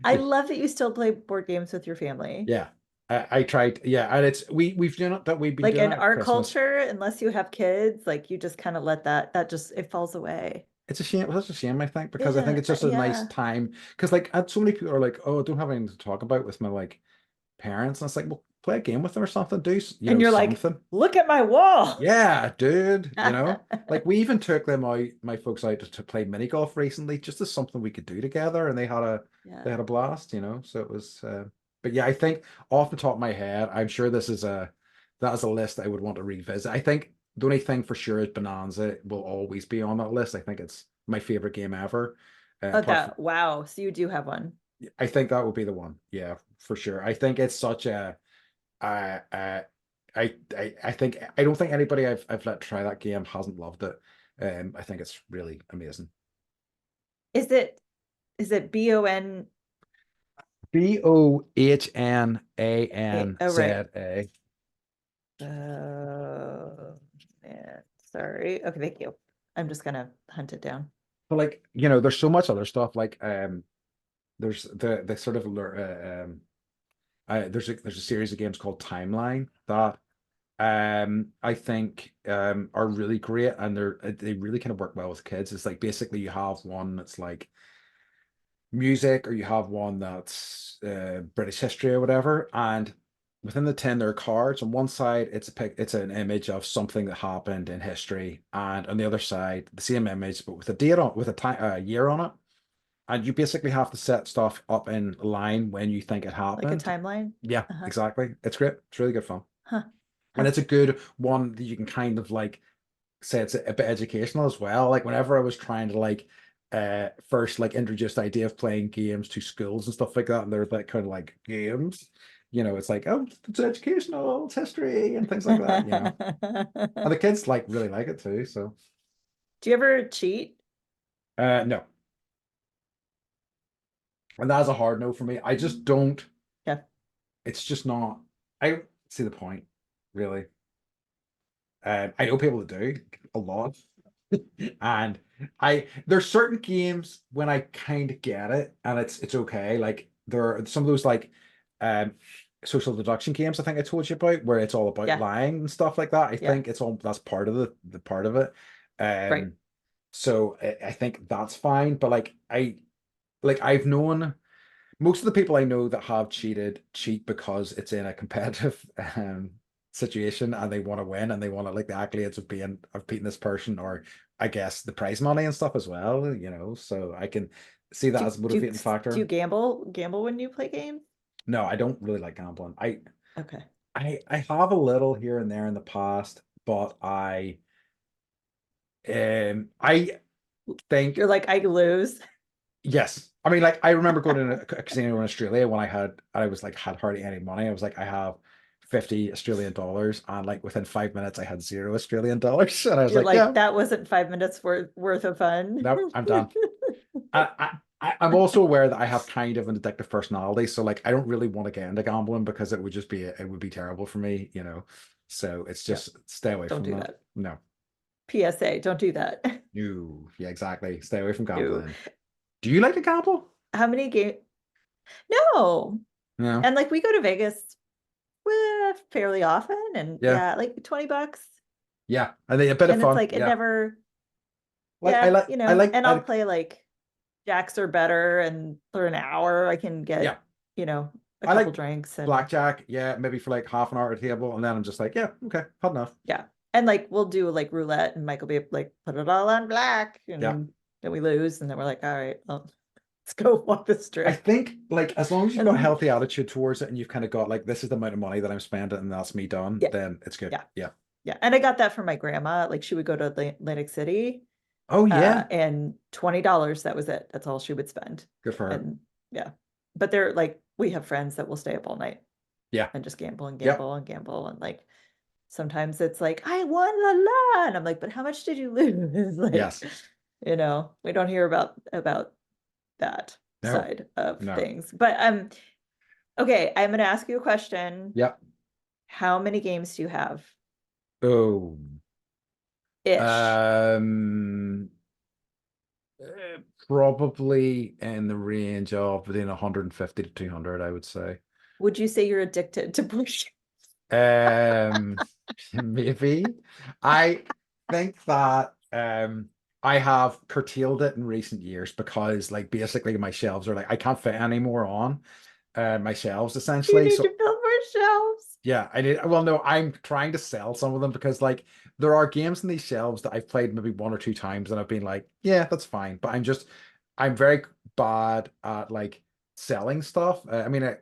I love that you still play board games with your family. Yeah, I tried. Yeah, and it's we've done it that we've been Like doing in it at our Christmas. culture, unless you have kids, like you just kind of let that just it falls away. It's a shame. It's a shame, I think, because I think Yeah, it's just a nice yeah. time. Because like, so many people are like, "Oh, I don't have anything to talk about with my like parents," and it's like, "Well, play a game with them or something. Do And you're like, something." look at my wall. Yeah, dude. Like we even took them out, my folks out to play mini golf recently, just as something we could do together, and they Yeah. had a blast, you know. So it was, but yeah, I think off the top of my head, I'm sure that is a list I would want to revisit. I think the only thing for sure is Bonanza will always be on that list. I think it's my favorite game ever. Oh, Apart from, that wow. So you do have one. I think that would be the one. Yeah, for sure. I think it's such a I I think I don't think anybody I've let try that game hasn't loved it. I think it's really amazing. Is it BON? Bohnanza. Oh, right. Oh, man. Sorry. Okay, thank you. I'm just gonna hunt it down. But like, there's so much other stuff. Like there's the sort of there's a series of games called Timeline that I think are really great, and they really kind of work well with kids. It's like basically you have one that's like music, or you have one that's British history or whatever, and within the tin there are cards. On one side, it's an image of something that happened in history, and on the other side, the same image but with a date on with a time year on it. And you basically have to set stuff up in line when you think it Like a happened. timeline? Yeah, Uh-huh. exactly. It's great. It's really good fun. Huh. And Huh. it's a good one that you can kind of like say it's a bit educational as well. Like whenever I was trying to like first like introduce the idea of playing games to schools and stuff like that, and they're that kind of like games, it's like, oh, it's educational, it's history and things like that. And the kids like really like it too. So Do you ever cheat? no. And that's a hard no for me. I just don't, Yeah. it's just not, I don't see the point, really. I know people that do a lot. And there's certain games when I kind of get it and it's okay. Like there are some of those like um social deduction games I think I told you about where it's all about Yeah. lying and stuff like that. I Yeah. think it's all that's part of the part of it. Right. So I think that's fine. But I've known most of the people I know that have cheated cheat because it's in a competitive situation and they want to win and they want to like the accolades of beating this person or I guess the prize money and stuff as well. So I can see that Do as a do you motivating do you factor. gamble when you play games? No, I don't really like gambling. Okay. I have a little here and there in the past, but I think You're like, I lose. yes. I mean, like I remember going to a casino in Australia when I was like had hardly any money. I was like, I have 50 Australian dollars, and like within 5 minutes I had 0 Australian dollars. And I was You're like, like, yeah, that wasn't 5 minutes worth of fun. no, I'm done. I'm also aware that I have kind of an addictive personality, so like I don't really want to get into gambling because it would be terrible for me. So it's Yeah, just stay away don't from do that. that. No. PSA, don't do that. No. Yeah, exactly. Stay away from No. gambling. Do you like to gamble? How many game? No. No. And like we go to Vegas fairly often and Yeah. yeah, like $20. Yeah. I think a bit of And it's fun. like it Yeah. never, Like I yeah, like I like and I'll I play like jacks or better and for an hour I can yeah. get, a I couple like drinks and blackjack. Yeah, maybe for like half an hour at a table, and then I'm just like, yeah, okay, had enough. yeah. And like we'll do like roulette and Michael be like, put it all on black Yeah. and then we lose and then we're like, all right, well, let's go walk the I strip. think like as long as you've got a And healthy attitude towards it and you've kind of got like this is the amount of money that I'm spending and that's me done, yeah, then it's good. yeah, Yeah. yeah. And I got that from my grandma. Like she would go to Atlantic City, Oh yeah. and $20, that was it. That's all she would spend. Good for her. And yeah. But they're like, we have friends that will stay up all night Yeah. and just gamble and Yep. gamble and gamble. And like sometimes it's like, I won la la. And I'm like, but how much did you lose? Like, Yes. we don't hear about that No. side of No. things. But okay, I'm gonna ask you a question. Yep. How many games do you have? Oh. Ish. Um probably in the range of between 150 to 200, I would say. Would you say you're addicted to push? Um, maybe. I think that I have curtailed it in recent years because like basically my shelves are like I can't fit any more on my shelves You essentially. need to So build more shelves. yeah, I did well no, I'm trying to sell some of them because like there are games in these shelves that I've played maybe one or two times and I've been like, yeah, that's fine. But I'm very bad at like selling stuff. I mean,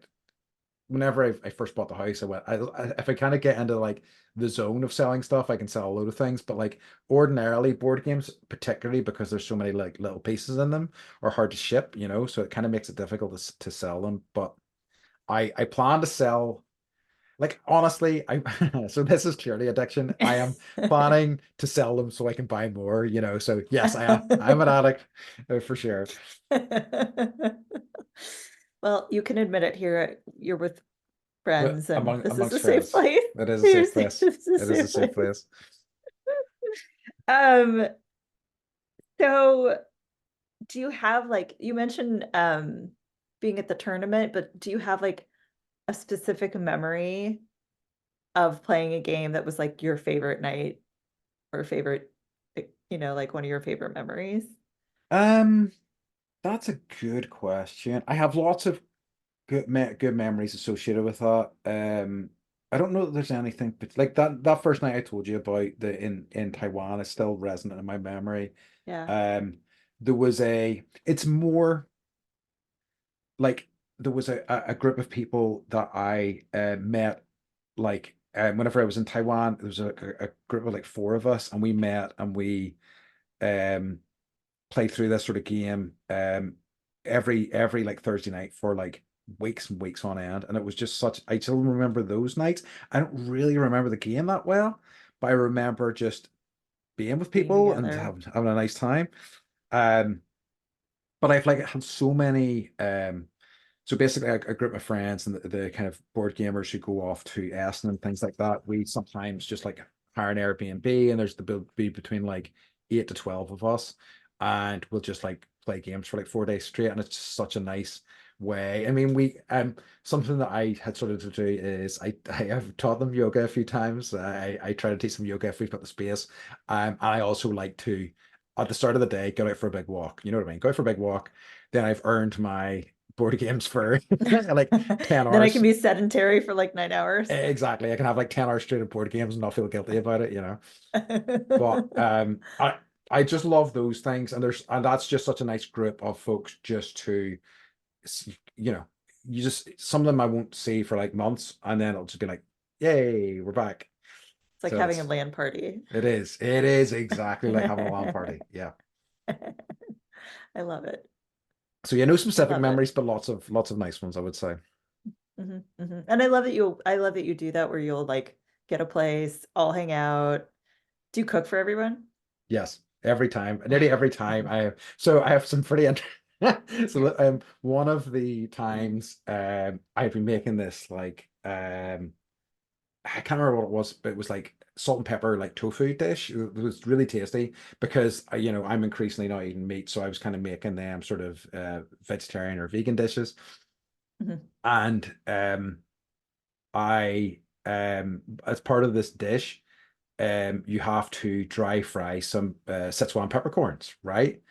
whenever I first bought the house, if I kind of get into like the zone of selling stuff, I can sell a load of things. But like ordinarily, board games, particularly because there's so many like little pieces in them, are hard to ship. So it kind of makes it difficult to sell them. But I plan to sell. Like honestly, I so this is clearly addiction. I am planning to sell them so I can buy more. So yes, I am. I'm an addict for sure. Well, you can admit it here. You're with But friends, and among this is amongst a safe friends, place. it is a safe Seriously, place. this is a It is a safe safe place. place. Um, so do you have like you mentioned being at the tournament, but do you have like a specific memory of playing a game that was like your favorite night or favorite, like one of your favorite memories? Um, that's a good question. I have lots of good memories associated with that. I don't know that there's anything, but like that first night I told you about the in Taiwan is still resonant in my memory. Yeah. Um, there was it's more like there was a group of people that I met like whenever I was in Taiwan. There was a group of like four of us, and we met and we um played through this sort of game every like Thursday night for like weeks and weeks on end, and it was just such. I still remember those nights. I don't really remember the game that well, but I remember just being with Being people and together. having a nice time. Um, but I've like had so many so basically a group of friends and the kind of board gamers who go off to Essen and things like that, we sometimes just like hire an Airbnb, and there's the build be between like 8 to 12 of us, and we'll just like play games for like 4 days straight, and it's just such a nice way. I mean, we something that I had started to do is I have taught them yoga a few times. I try to teach them yoga if we've got the space. And I also like to at the start of the day go out for a big walk. You know what I mean? Go out for a big walk. Then I've earned my board games for like 10 Then I can hours. be sedentary for like 9 hours. Exactly. I can have like 10 hours straight of board games and not feel guilty about it, you know. But I just love those things, and that's just such a nice group of folks just to you know, you just some of them I won't see for like months, and then it'll just be like, yay, we're back. It's like So having a LAN party. it is exactly like having a LAN party. Yeah. I love it. So yeah, no specific Love it. memories, but lots of nice ones, I would say. And I love that you do that where you'll like get a place, all hang out. Do you cook for everyone? Yes, every time, nearly every time. I have some pretty so one of the times I've been making this like I can't remember what it was, but it was like salt and pepper like tofu dish. It was really tasty because I'm increasingly not eating meat, so I was kind of making them sort of vegetarian or vegan dishes. Mhm. And I as part of this dish, you have to dry fry some Szechuan peppercorns, right?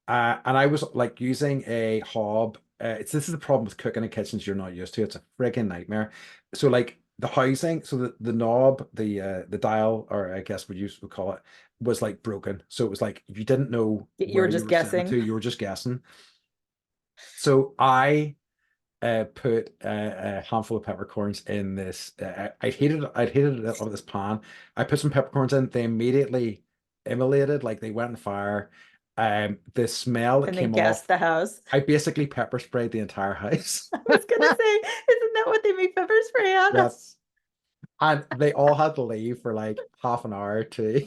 And I was like using a hob. This is the problem with cooking in kitchens you're not used to. It's a freaking nightmare. So like the housing, so the knob, the dial, or I guess what you would call it, was like broken. So it was like if you didn't know You where were you just were setting it to, guessing. you were just guessing. So I put a handful of peppercorns in this. I'd heated it over this pan. I put some peppercorns in. They immediately immolated, like they went on fire. The smell that And then came guess off, the house. I basically pepper sprayed the entire house. I was gonna say, isn't that what they make pepper spray out of? Yes. And they all had to leave for like half an hour to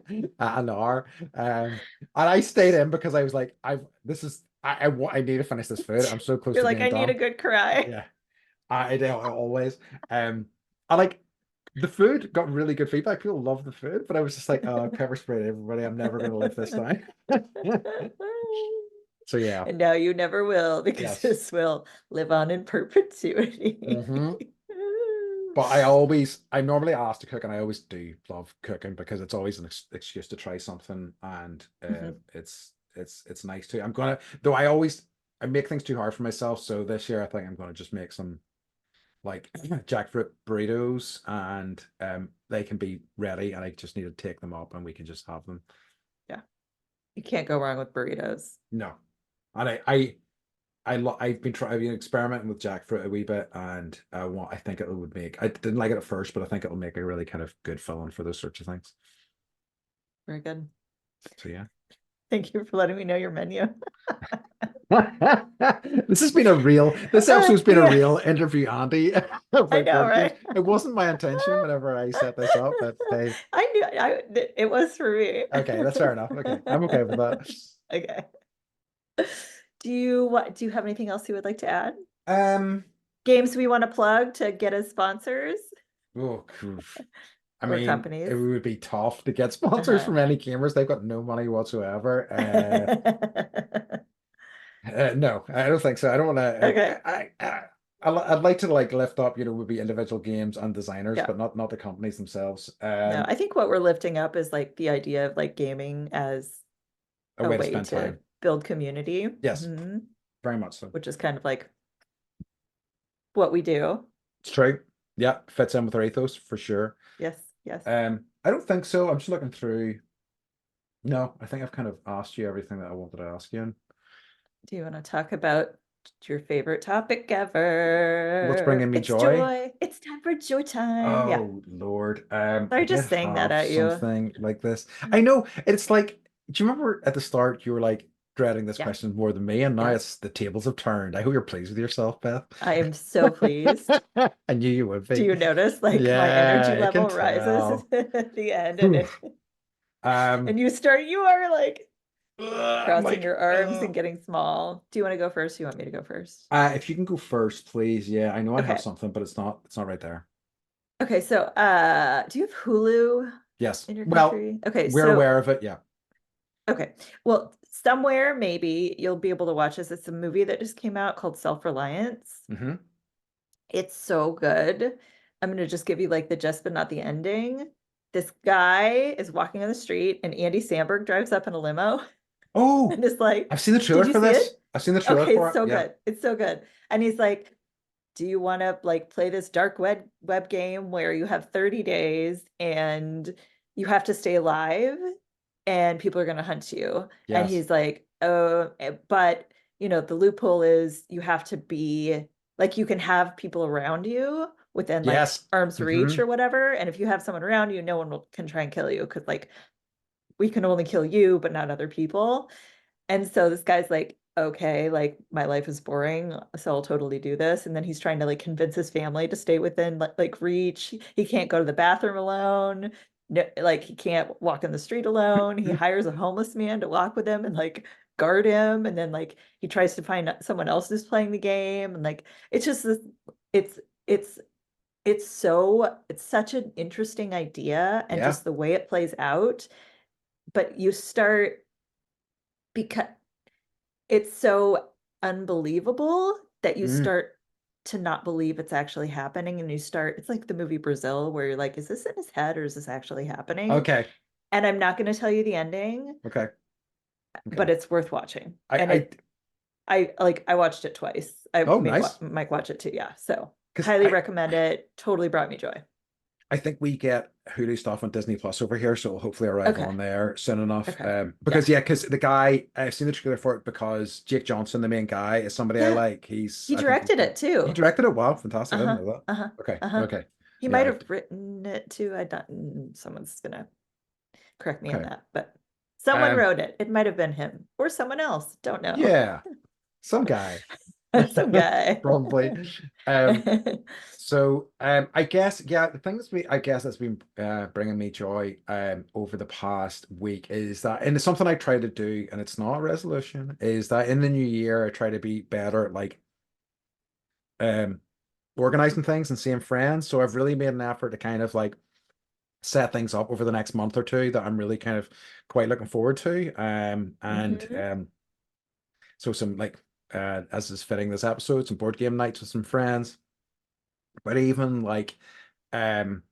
an hour. And I stayed in because I was like, I need to finish this food. I'm so close You're to like, being I need a done. good cry. Yeah. I do always. I like the food got really good feedback. People love the food, but I was just like, oh, pepper spray everybody. I'm never going to live this down. So yeah, And now you never will because yes. this will live on in perpetuity. hmm But I normally ask to cook, and I always do love cooking because it's always an excuse to try something, and Mhm. it's nice too. Though I make things too hard for myself. So this year I think I'm gonna just make some like jackfruit burritos, and they can be ready, and I just need to take them up and we can just have them. Yeah, you can't go wrong with burritos. No, and I've been experimenting with jackfruit a wee bit, and I think it would make. I didn't like it at first, but I think it'll make a really kind of good filling for those sorts of things. Very good. So yeah. Thank you for letting me know your menu. This episode's been a Yeah, real interview, Andy, I about know, board games. right? It wasn't my intention whenever I set this up, but hey, It was for me. okay, that's fair enough. Okay, I'm okay with that. Okay. Do you have anything else you would like to add? Um, Games we want to plug to get as sponsors oh, I or mean, it companies? would be tough to get sponsors Uh-huh. from any gamers. They've got no money whatsoever. No, I don't think so. I don't want to. Okay. I'd like to like lift up, would be individual games and designers, Yeah. but not the companies themselves. No, I think what we're lifting up is like the idea of like gaming as A a way to way spend to time. build community, Yes, very much so. which is kind of like what we do. It's true. Yeah, fits in with our ethos for sure. Yes, yes. I don't think so. I'm just looking through. No, I think I've kind of asked you everything that I wanted to ask you. Do you want to talk about your favorite topic What's ever? bringing me It's joy? joy. It's time for joy time. Yeah. Oh Lord. I Sorry, did just saying that have at you. something like this. I know it's like, do you remember at the start you were like dreading this Yeah, question more than me, and now yeah. it's the tables have turned. I hope you're pleased with yourself, Beth. I am so pleased. I knew you would Do be. you notice like my energy Yeah, I can level rises tell. at the end and Whew. it Um, and you are like I'm crossing like, your arms and getting small. Do you want to go first? Do you want me to go first? if you can go first, please. Yeah, I know I have Okay. something, but it's not right there. Okay, so do you have Hulu Yes. in your Well, country? Okay, we're so aware of it. Yeah. okay. Well, somewhere maybe you'll be able to watch this. It's a movie that just came out called Self-Reliance. Hmm. It's so good. I'm gonna just give you like the gist, but not the ending. This guy is walking on the street and Andy Samberg drives up in a limo Oh, and is like, I've seen the did trailer you for see this. it? I've seen the trailer Okay, for it's it. so Yeah. good. It's so good. And he's like, do you want to like play this dark web game where you have 30 days and you have to stay alive and people are going to hunt you? And Yes. he's like, oh, but the loophole is you have to be like, you can have people around you within like Yes. arm's reach Hmm. or whatever. And if you have someone around you, no one can try and kill you because like we can only kill you, but not other people. And so this guy's like, okay, like my life is boring, so I'll totally do this. And then he's trying to like convince his family to stay within like reach. He can't go to the bathroom alone. No, like he can't walk in the street alone. He hires a homeless man to walk with him and like guard him. And then like he tries to find someone else who's playing the game. And like it's just this, it's it's it's such an interesting idea and Yeah. just the way it plays out. But you start because it's so unbelievable that you Mm. start to not believe it's actually happening and you start it's like the movie Brazil where you're like, is this in his head or is this actually happening? Okay. And I'm not going to tell you the ending, Okay. Okay. but it's worth watching. I, And I, I watched it twice. I oh, may nice. might watch it too. Yeah. So Because highly recommend it. Totally brought me joy. I think we get Hulu stuff on Disney Plus over here, so it'll hopefully arrive Okay. on there soon enough. Okay. Because Yeah. yeah, because the guy I've seen the trailer for it because Jake Johnson, the main guy, is somebody I Yeah. like. He I think he's directed good. it He too. directed it. Wow, fantastic! I didn't Uh-huh. know that. Uh-huh. Okay, Uh-huh. okay, He yeah, might have written it too. I don't someone's gonna correct me on okay. that, but someone Um, wrote it. It might have been him or someone else. Don't know. yeah, some guy Some guy. probably. Um, So I guess yeah, the thing I guess that's been bringing me joy over the past week is that, and it's something I try to do, and it's not a resolution, is that in the new year I try to be better at like um organizing things and seeing friends. So I've really made an effort to kind of like set things up over the next month or two that I'm really kind of quite looking forward to. And Mhm. so some like as is fitting this episode, some board game nights with some friends, but even like um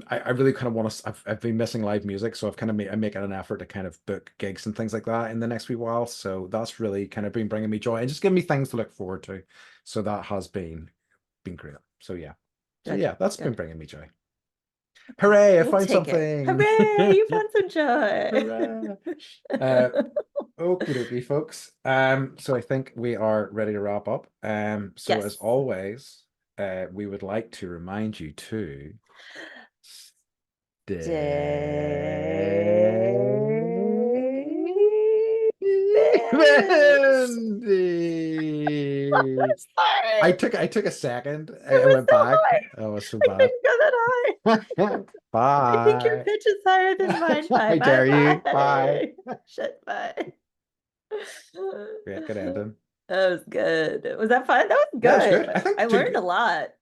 I really kind of want to I've been missing live music, so I've kind of I'm making an effort to kind of book gigs and things like that in the next wee while, so that's really kind of been bringing me joy and just giving me things to look forward to, so that has been great. So yeah, Good. that's been Good. bringing me joy. Hooray, I We'll found take it. something. Hooray! You found some joy. Hooray. Okie dokie, folks. So I think we are ready to wrap up. So as Yes. always, we would like to remind you to David. Bendy. Sorry. I took a second. It I was went so back. high. Oh, it was so I bad. couldn't go that high. I think your Bye. pitch is higher than mine. Bye, I bye, dare you. Bye. bye. Shit, bye. Great, good ending. That was good. Was that fun? That was Yeah, it's good. good. I learned a lot.